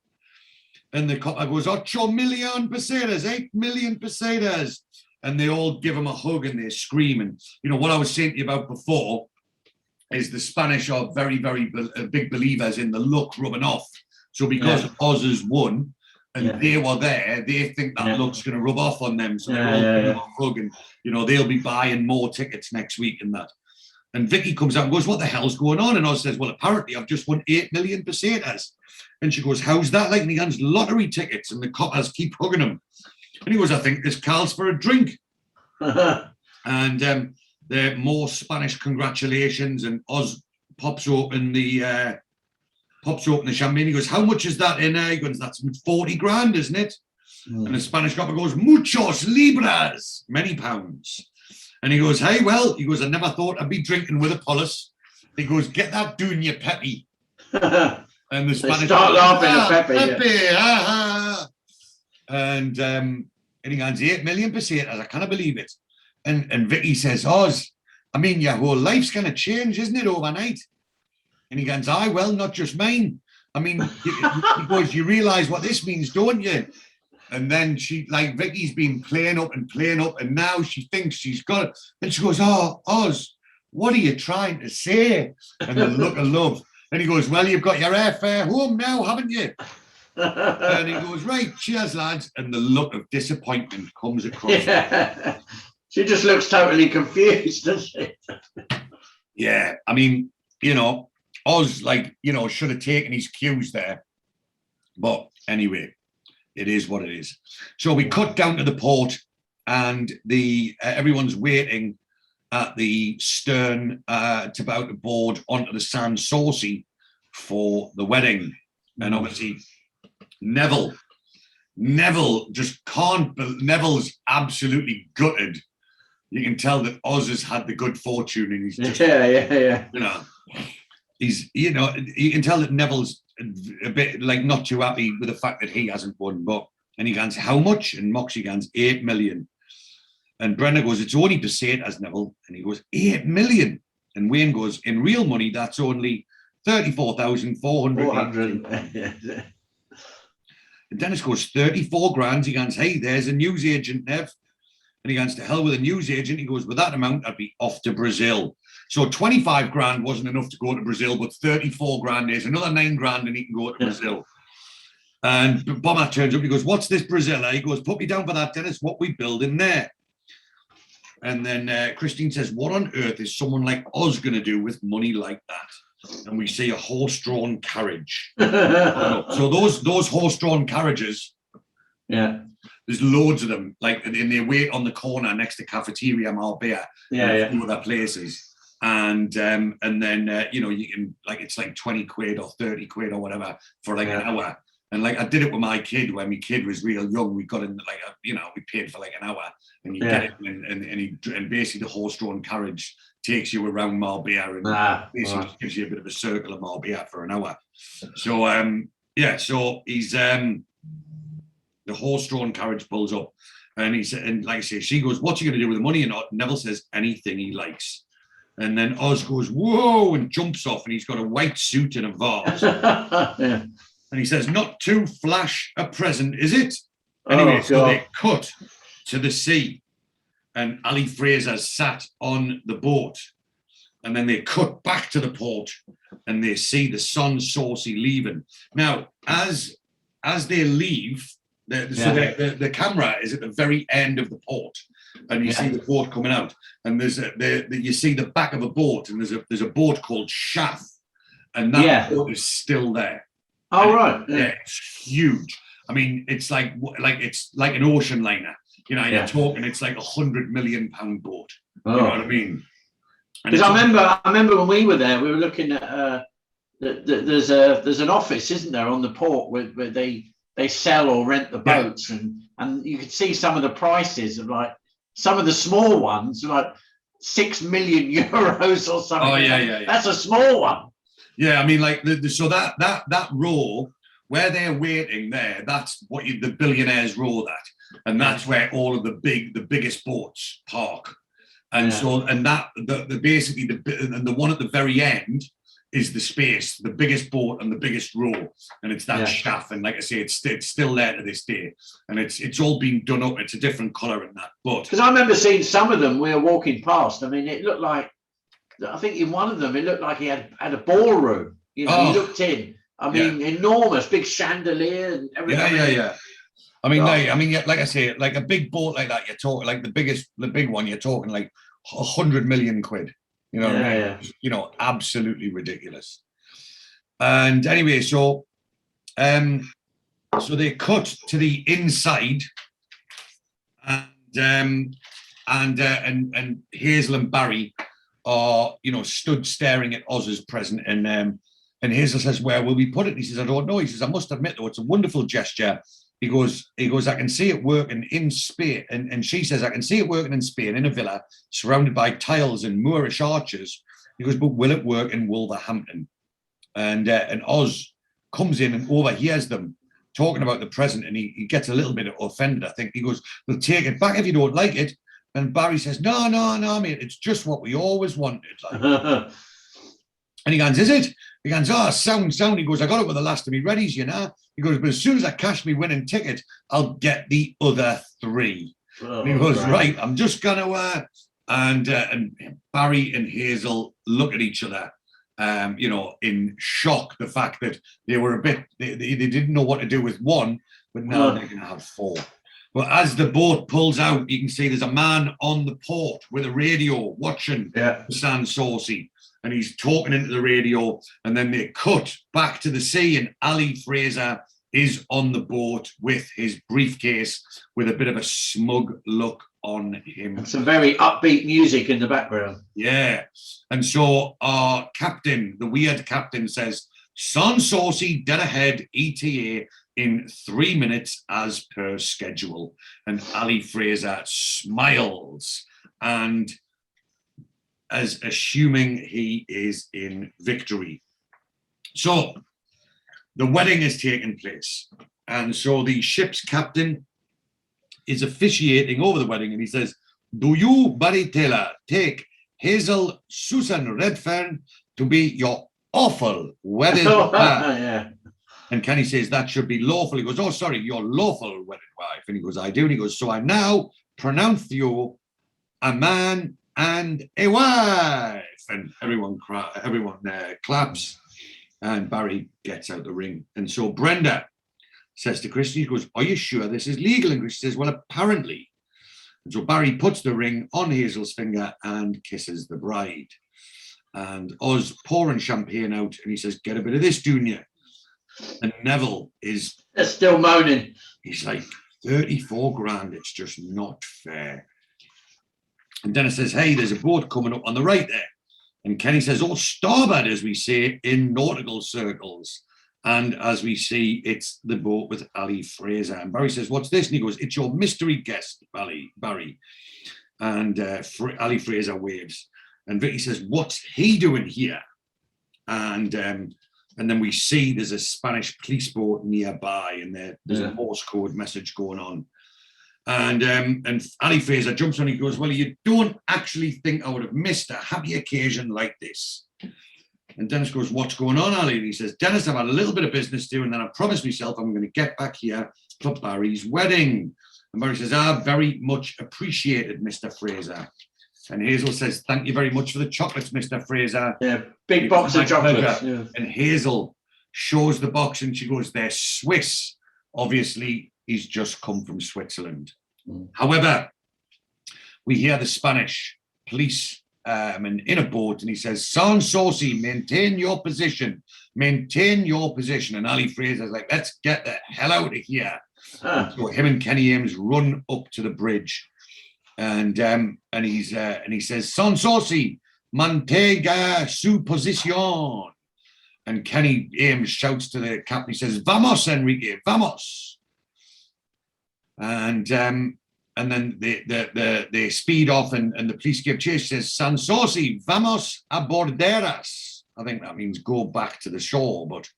And the copper goes, 8 million pesetas, 8 million pesetas. And they all give him a hug and they scream. And, what I was saying to you about before is the Spanish are very, very big believers in the luck rubbing off. So because Oz has won and they were there, they think that luck's going to rub off on them. So they all give him a hug and, they'll be buying more tickets next week and that. And Vicki comes out and goes, what the hell's going on? And Oz says, well, apparently I've just won 8 million pesetas. And she goes, how's that like? And he hands lottery tickets and the coppers keep hugging him. And he goes, I think this calls for a drink. And there more Spanish congratulations. And Oz pops open the champagne. He goes, how much is that in there? He goes, that's 40 grand, isn't it? And the Spanish copper goes, muchos libras, many pounds. And he goes, hey, well, he goes, I never thought I'd be drinking with a polis. He goes, get that doing, you peppy. And the Spanish start laughing at Pepe. And he goes, 8 million pesetas. I can't believe it. And Vicki says, Oz, I mean, your whole life's going to change, isn't it, overnight? And he goes, aye, well, not just mine. I mean, he goes, you realise what this means, don't you? And then Vicky's been playing up, and now she thinks she's got it. And she goes, oh, Oz, what are you trying to say? And the look of love. And he goes, well, you've got your airfare home now, haven't you? And he goes, right, cheers, lads. And the look of disappointment comes across. Yeah. She just looks totally confused, doesn't she? Yeah, I mean, Oz, should have taken his cues there. But anyway, it is what it is. So we cut down to the port, and everyone's waiting at the stern to about to board onto the Sand Saucy for the wedding. And obviously, Neville just can't. Neville's absolutely gutted. You can tell that Oz has had the good fortune, and he's just, you can tell that Neville's a bit not too happy with the fact that he hasn't won. And he goes, how much? And Moxie goes, 8 million. And Brenda goes, it's only pesetas, Neville. And he goes, 8 million. And Wayne goes, in real money, that's only 34,400. And Dennis goes, 34 grand. He goes, hey, there's a newsagent, Nev. And he goes, to hell with a newsagent. He goes, with that amount, I'd be off to Brazil. So 25 grand wasn't enough to go to Brazil, but 34 grand is another 9 grand and he can go to Brazil. And Bomber turns up, he goes, what's this Brazil? He goes, put me down for that, Dennis. What we building there? And then Christine says, what on earth is someone like Oz going to do with money like that? And we see a horse-drawn carriage. So those horse-drawn carriages, there's loads of them, and they wait on the corner next to Cafeteria Marbella, and other places. And then you can it's like 20 quid or 30 quid or whatever for an hour. And I did it with my kid when my kid was real young. We got in we paid for an hour, and you get it, and basically the horse-drawn carriage takes you around Marbella and basically gives you a bit of a circle of Marbella for an hour. So so he's the horse-drawn carriage pulls up, and he said, and like I say, she goes, what's he going to do with the money? And Neville says, anything he likes. And then Oz goes, whoa, and jumps off, and he's got a white suit and a vase. And he says, not too flash a present, is it? Anyway, so they cut to the sea, and Ally Fraser sat on the boat. And then they cut back to the port, and they see the Sand Saucy leaving. Now, as they leave, the camera is at the very end of the port, and you see the boat coming out, and you see the back of a boat, and there's a boat called Shaft, and that boat is still there. Oh, right. Yeah, it's huge. I mean, it's like an ocean liner. You're talking, it's like £100 million boat. You know what I mean? Because I remember when we were there, we were looking at there's an office, isn't there, on the port where they sell or rent the boats, and you could see some of the prices of some of the small ones, like 6 million euros or something. Oh yeah. That's a small one. Yeah, I mean, so that row where they're waiting there, that's what the billionaires row that, and that's where all of the biggest boats park, and basically the one at the very end is the space, the biggest boat and the biggest row, and it's that Shaft, and like I say, it's still there to this day, and it's all been done up. It's a different colour in that, but because I remember seeing some of them, we were walking past. I mean, it looked like, I think in one of them, it looked like he had a ballroom. You looked in. I mean, enormous, big chandelier and everything. Yeah. I mean, like I say, like a big boat like that, you're talking like the big one, you're talking like 100 million quid. Absolutely ridiculous. And anyway, so they cut to the inside, and Hazel and Barry are stood staring at Oz's present, and Hazel says, where will we put it? And he says, I don't know. He says, I must admit though, it's a wonderful gesture. He goes, I can see it working in Spain. And she says, I can see it working in Spain in a villa surrounded by tiles and Moorish arches. He goes, but will it work in Wolverhampton? And Oz comes in and overhears them talking about the present, and he gets a little bit offended, I think. He goes, "We'll take it back if you don't like it." And Barry says, no, mate, it's just what we always wanted. Like. And he goes, "Is it?" He goes, "Oh, sound." He goes, "I got it with the last of me readies, you know." He goes, "But as soon as I cash me winning ticket, I'll get the other 3. And he goes, "Right, I'm just going to..." And Barry and Hazel look at each other, in shock, the fact that they were a bit... They didn't know what to do with 1, but now they're going to have 4. But as the boat pulls out, you can see there's a man on the port with a radio watching San Saucy. And he's talking into the radio, and then they cut back to the sea, and Ally Fraser is on the boat with his briefcase with a bit of a smug look on him. And some very upbeat music in the background. Yeah. And so our captain, the weird captain, says, "San Saucy dead ahead, ETA, in 3 minutes as per schedule." And Ally Fraser smiles, and as assuming he is in victory. So the wedding is taking place. And so the ship's captain is officiating over the wedding, and he says, "Do you, Barry Taylor, take Hazel Susan Redfern to be your awful wedded wife?" Yeah. And Kenny says, "That should be lawful." He goes, "Oh, sorry, your lawful wedded wife." And he goes, "I do." And he goes, "So I now pronounce you a man and a wife." And everyone claps, and Barry gets out the ring. And so Brenda says to Christy, he goes, "Are you sure this is legal?" And Christy says, "Well, apparently." And so Barry puts the ring on Hazel's finger and kisses the bride. And Oz pouring champagne out, and he says, "Get a bit of this, Junior." And Neville is... They're still moaning. He's like, 34 grand, it's just not fair. And Dennis says, "Hey, there's a boat coming up on the right there." And Kenny says, "Oh, starboard," as we say in nautical circles. And as we see, it's the boat with Ally Fraser. And Barry says, "What's this?" And he goes, "It's your mystery guest, Barry." And Ally Fraser waves. And Vicki says, "What's he doing here?" And then we see there's a Spanish police boat nearby, and there's a Morse code message going on. And Ally Fraser jumps on. He goes, "Well, you don't actually think I would have missed a happy occasion like this?" And Dennis goes, "What's going on, Ally?" And he says, "Dennis, I've had a little bit of business to do, and then I promised myself I'm going to get back here for Barry's wedding." And Barry says, "I very much appreciated, Mr. Fraser." And Hazel says, "Thank you very much for the chocolates, Mr. Fraser." Yeah, big box of chocolates. Yeah. And Hazel shows the box, and she goes, "They're Swiss." Obviously, he's just come from Switzerland. However, we hear the Spanish police in a boat, and he says, "San Saucy, maintain your position. Maintain your position." And Ally Fraser's like, "Let's get the hell out of here." So him and Kenny Ames run up to the bridge. And he says, "San Saucy, mantenga su posición." And Kenny Ames shouts to the captain, he says, "Vamos, Enrique, vamos." And then they speed off, and the police give chase. Says, "San Saucy, vamos a borderas." I think that means go back to the shore. But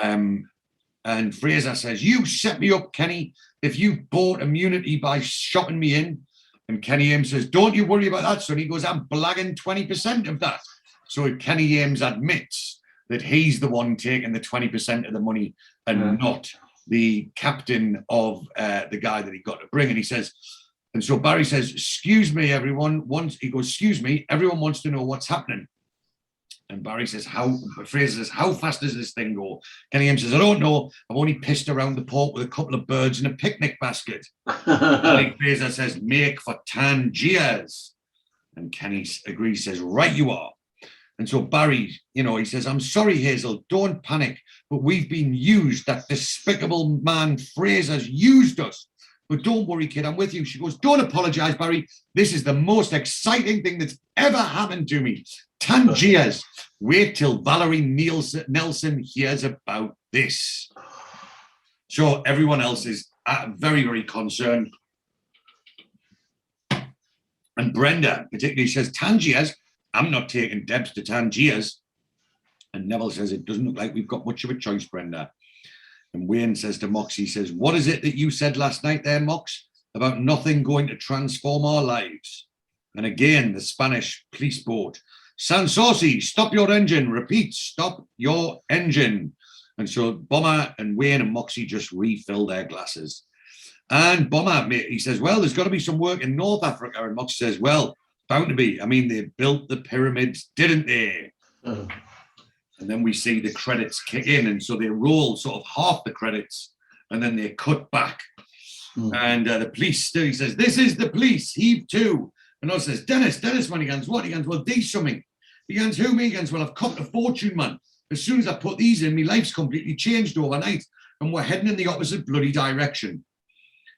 and Fraser says, "You set me up, Kenny. If you bought immunity by shopping me in." And Kenny Ames says, "Don't you worry about that, son." He goes, "I'm blagging 20% of that." So Kenny Ames admits that he's the one taking the 20% of the money and not the captain of the guy that he got to bring. And he says, and so Barry says, "Excuse me, everyone." "Excuse me, everyone wants to know what's happening." And Barry says, Fraser says, "How fast does this thing go?" Kenny Ames says, "I don't know. I've only pissed around the port with a couple of birds in a picnic basket." Ally Fraser says, "Make for Tangiers." And Kenny agrees, says, "Right you are." And so Barry, he says, "I'm sorry, Hazel, don't panic, but we've been used. That despicable man Fraser's used us. But don't worry, kid, I'm with you." She goes, "Don't apologize, Barry. This is the most exciting thing that's ever happened to me. Tangiers. Wait till Valerie Nelson hears about this." So everyone else is very, very concerned. And Brenda particularly says, "Tangiers? I'm not taking Debs to Tangiers." And Neville says, it doesn't look like we've got much of a choice, Brenda. And Wayne says to Mox, he says, what is it that you said last night there, Mox, about nothing going to transform our lives? And again, the Spanish police boat, Sansosi, stop your engine. Repeat, stop your engine. And so Bomber and Wayne and Moxie just refill their glasses. And Bomber, he says, well, there's got to be some work in North Africa. And Moxie says, well, bound to be. I mean, they built the pyramids, didn't they? Oh. And then we see the credits kick in. And so they roll sort of half the credits and then they cut back. And the police, he says, this is the police, heave to. And I says, Dennis, man, he goes, what? He goes, well, these something. He goes, who, me? He goes, well, I've copped a fortune, man. As soon as I put these in, my life's completely changed overnight. And we're heading in the opposite bloody direction.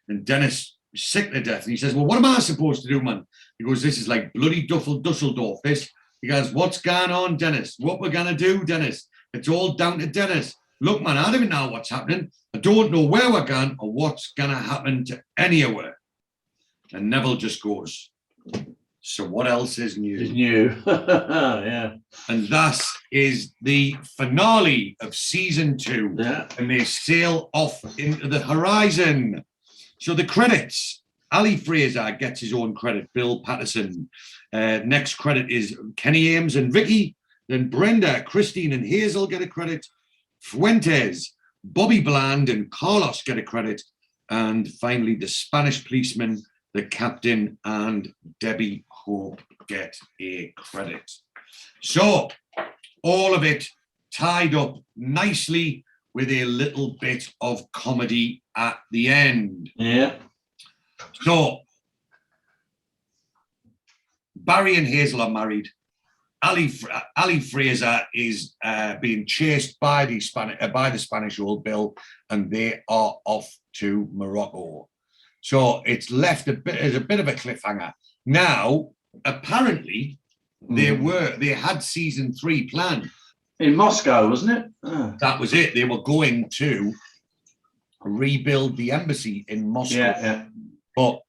And Dennis is sick to death. And he says, well, what am I supposed to do, man? He goes, this is like bloody Dusseldorf, this. He goes, what's going on, Dennis? What we're going to do, Dennis? It's all down to Dennis. Look, man, I don't even know what's happening. I don't know where we're going or what's going to happen to anywhere. And Neville just goes, so what else is new? Is new. Yeah. And that is the finale of season 2. Yeah. And they sail off into the horizon. So the credits, Ally Fraser gets his own credit, Bill Patterson. Next credit is Kenny Ames and Vicki. Then Brenda, Christine and Hazel get a credit. Fuentes, Bobby Bland and Carlos get a credit. And finally, the Spanish policeman, the captain and Debbie Hope get a credit. So all of it tied up nicely with a little bit of comedy at the end. Yeah. So Barry and Hazel are married. Ally Fraser is being chased by the Spanish Old Bill, and they are off to Morocco. So it's left as a bit of a cliffhanger. Now, apparently, they had season 3 planned. In Moscow, wasn't it? Oh. That was it. They were going to rebuild the embassy in Moscow. Yeah. But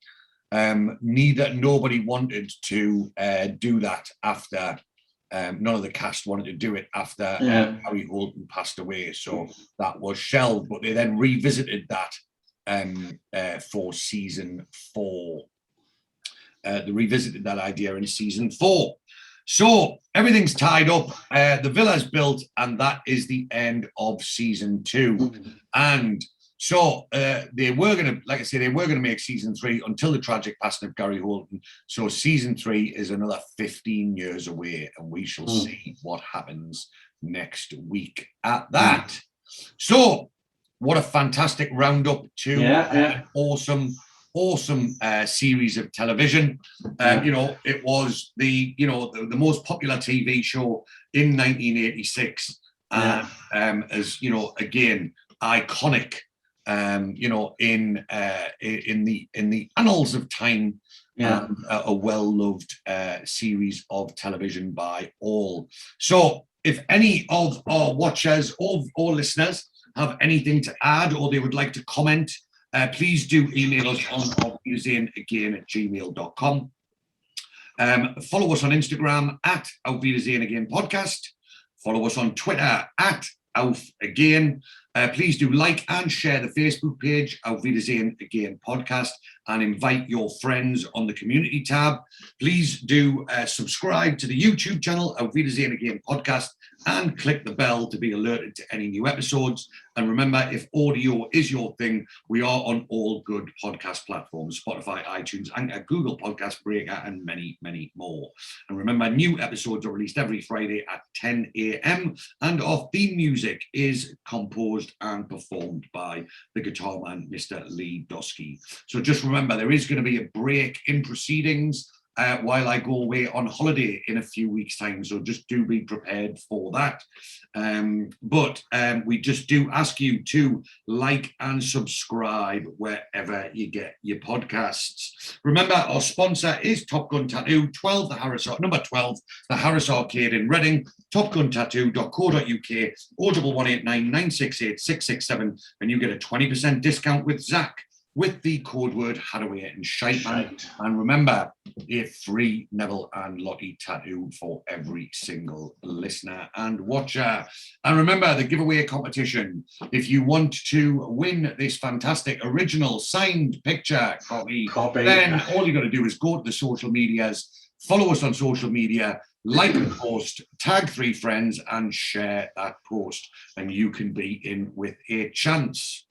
nobody wanted to do that after. None of the cast wanted to do it after Harry Holden passed away. So that was shelved. But they then revisited that for season 4. They revisited that idea in season 4. So everything's tied up. The villa's built, and that is the end of season 2. And so they were going to, like I say, they were going to make season 3 until the tragic passing of Gary Holden. So season 3 is another 15 years away, and we shall see what happens next week at that. So what a fantastic roundup to an awesome series of television. It was the most popular TV show in 1986. As you know, again, iconic. In the annals of time, a well-loved series of television by all. So if any of our watchers or listeners have anything to add, or they would like to comment, please do email us on aufwiedersehenagain@gmail.com. Follow us on Instagram at Auf Wiedersehen Again Podcast. Follow us on Twitter at Auf Again. Please do like and share the Facebook page, Auf Wiedersehen Again Podcast, and invite your friends on the community tab. Please do subscribe to the YouTube channel, Auf Wiedersehen Again Podcast, and click the bell to be alerted to any new episodes. And remember, if audio is your thing, we are on all good podcast platforms, Spotify, iTunes, Anchor, Google Podcast, Breaker, and many, many more. And remember, new episodes are released every Friday at 10 a.m. And our theme music is composed and performed by the guitar man, Mr. Lee Dosky. So just remember, there is going to be a break in proceedings while I go away on holiday in a few weeks' time. So just do be prepared for that. But we just do ask you to like and subscribe wherever you get your podcasts. Remember, our sponsor is Top Gun Tattoo, number 12, the Harris Arcade in Reading, topguntattoo.co.uk, 01189 968 667, and you get a 20% discount with Zach. with the code word Hadaway and Shite. And remember, a free Neville and Lottie tattoo for every single listener and watcher. And remember the giveaway competition. If you want to win this fantastic original signed picture copy, then all you got to do is go to the social medias, follow us on social media, like the post, tag 3 friends, and share that post, and you can be in with a chance.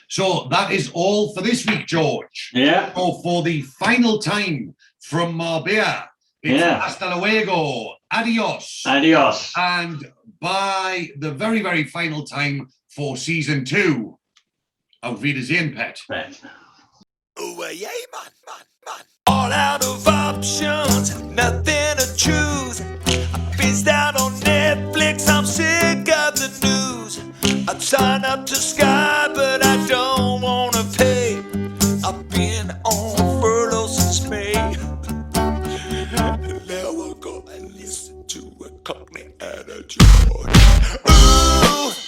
So that is all for this week, George. Yeah. So for the final time from Marbella, it's hasta luego, adios. Adios. And by the very, very final time for season 2, Auf Wiedersehen Pet. Oh, yeah, man. All out of options, nothing to choose. I've been out on Netflix, I'm sick of the news. I'd sign up to Sky, but I don't want to pay. I've been on furlough since May. Now we'll go and listen to a Cockney attitude. Ooh.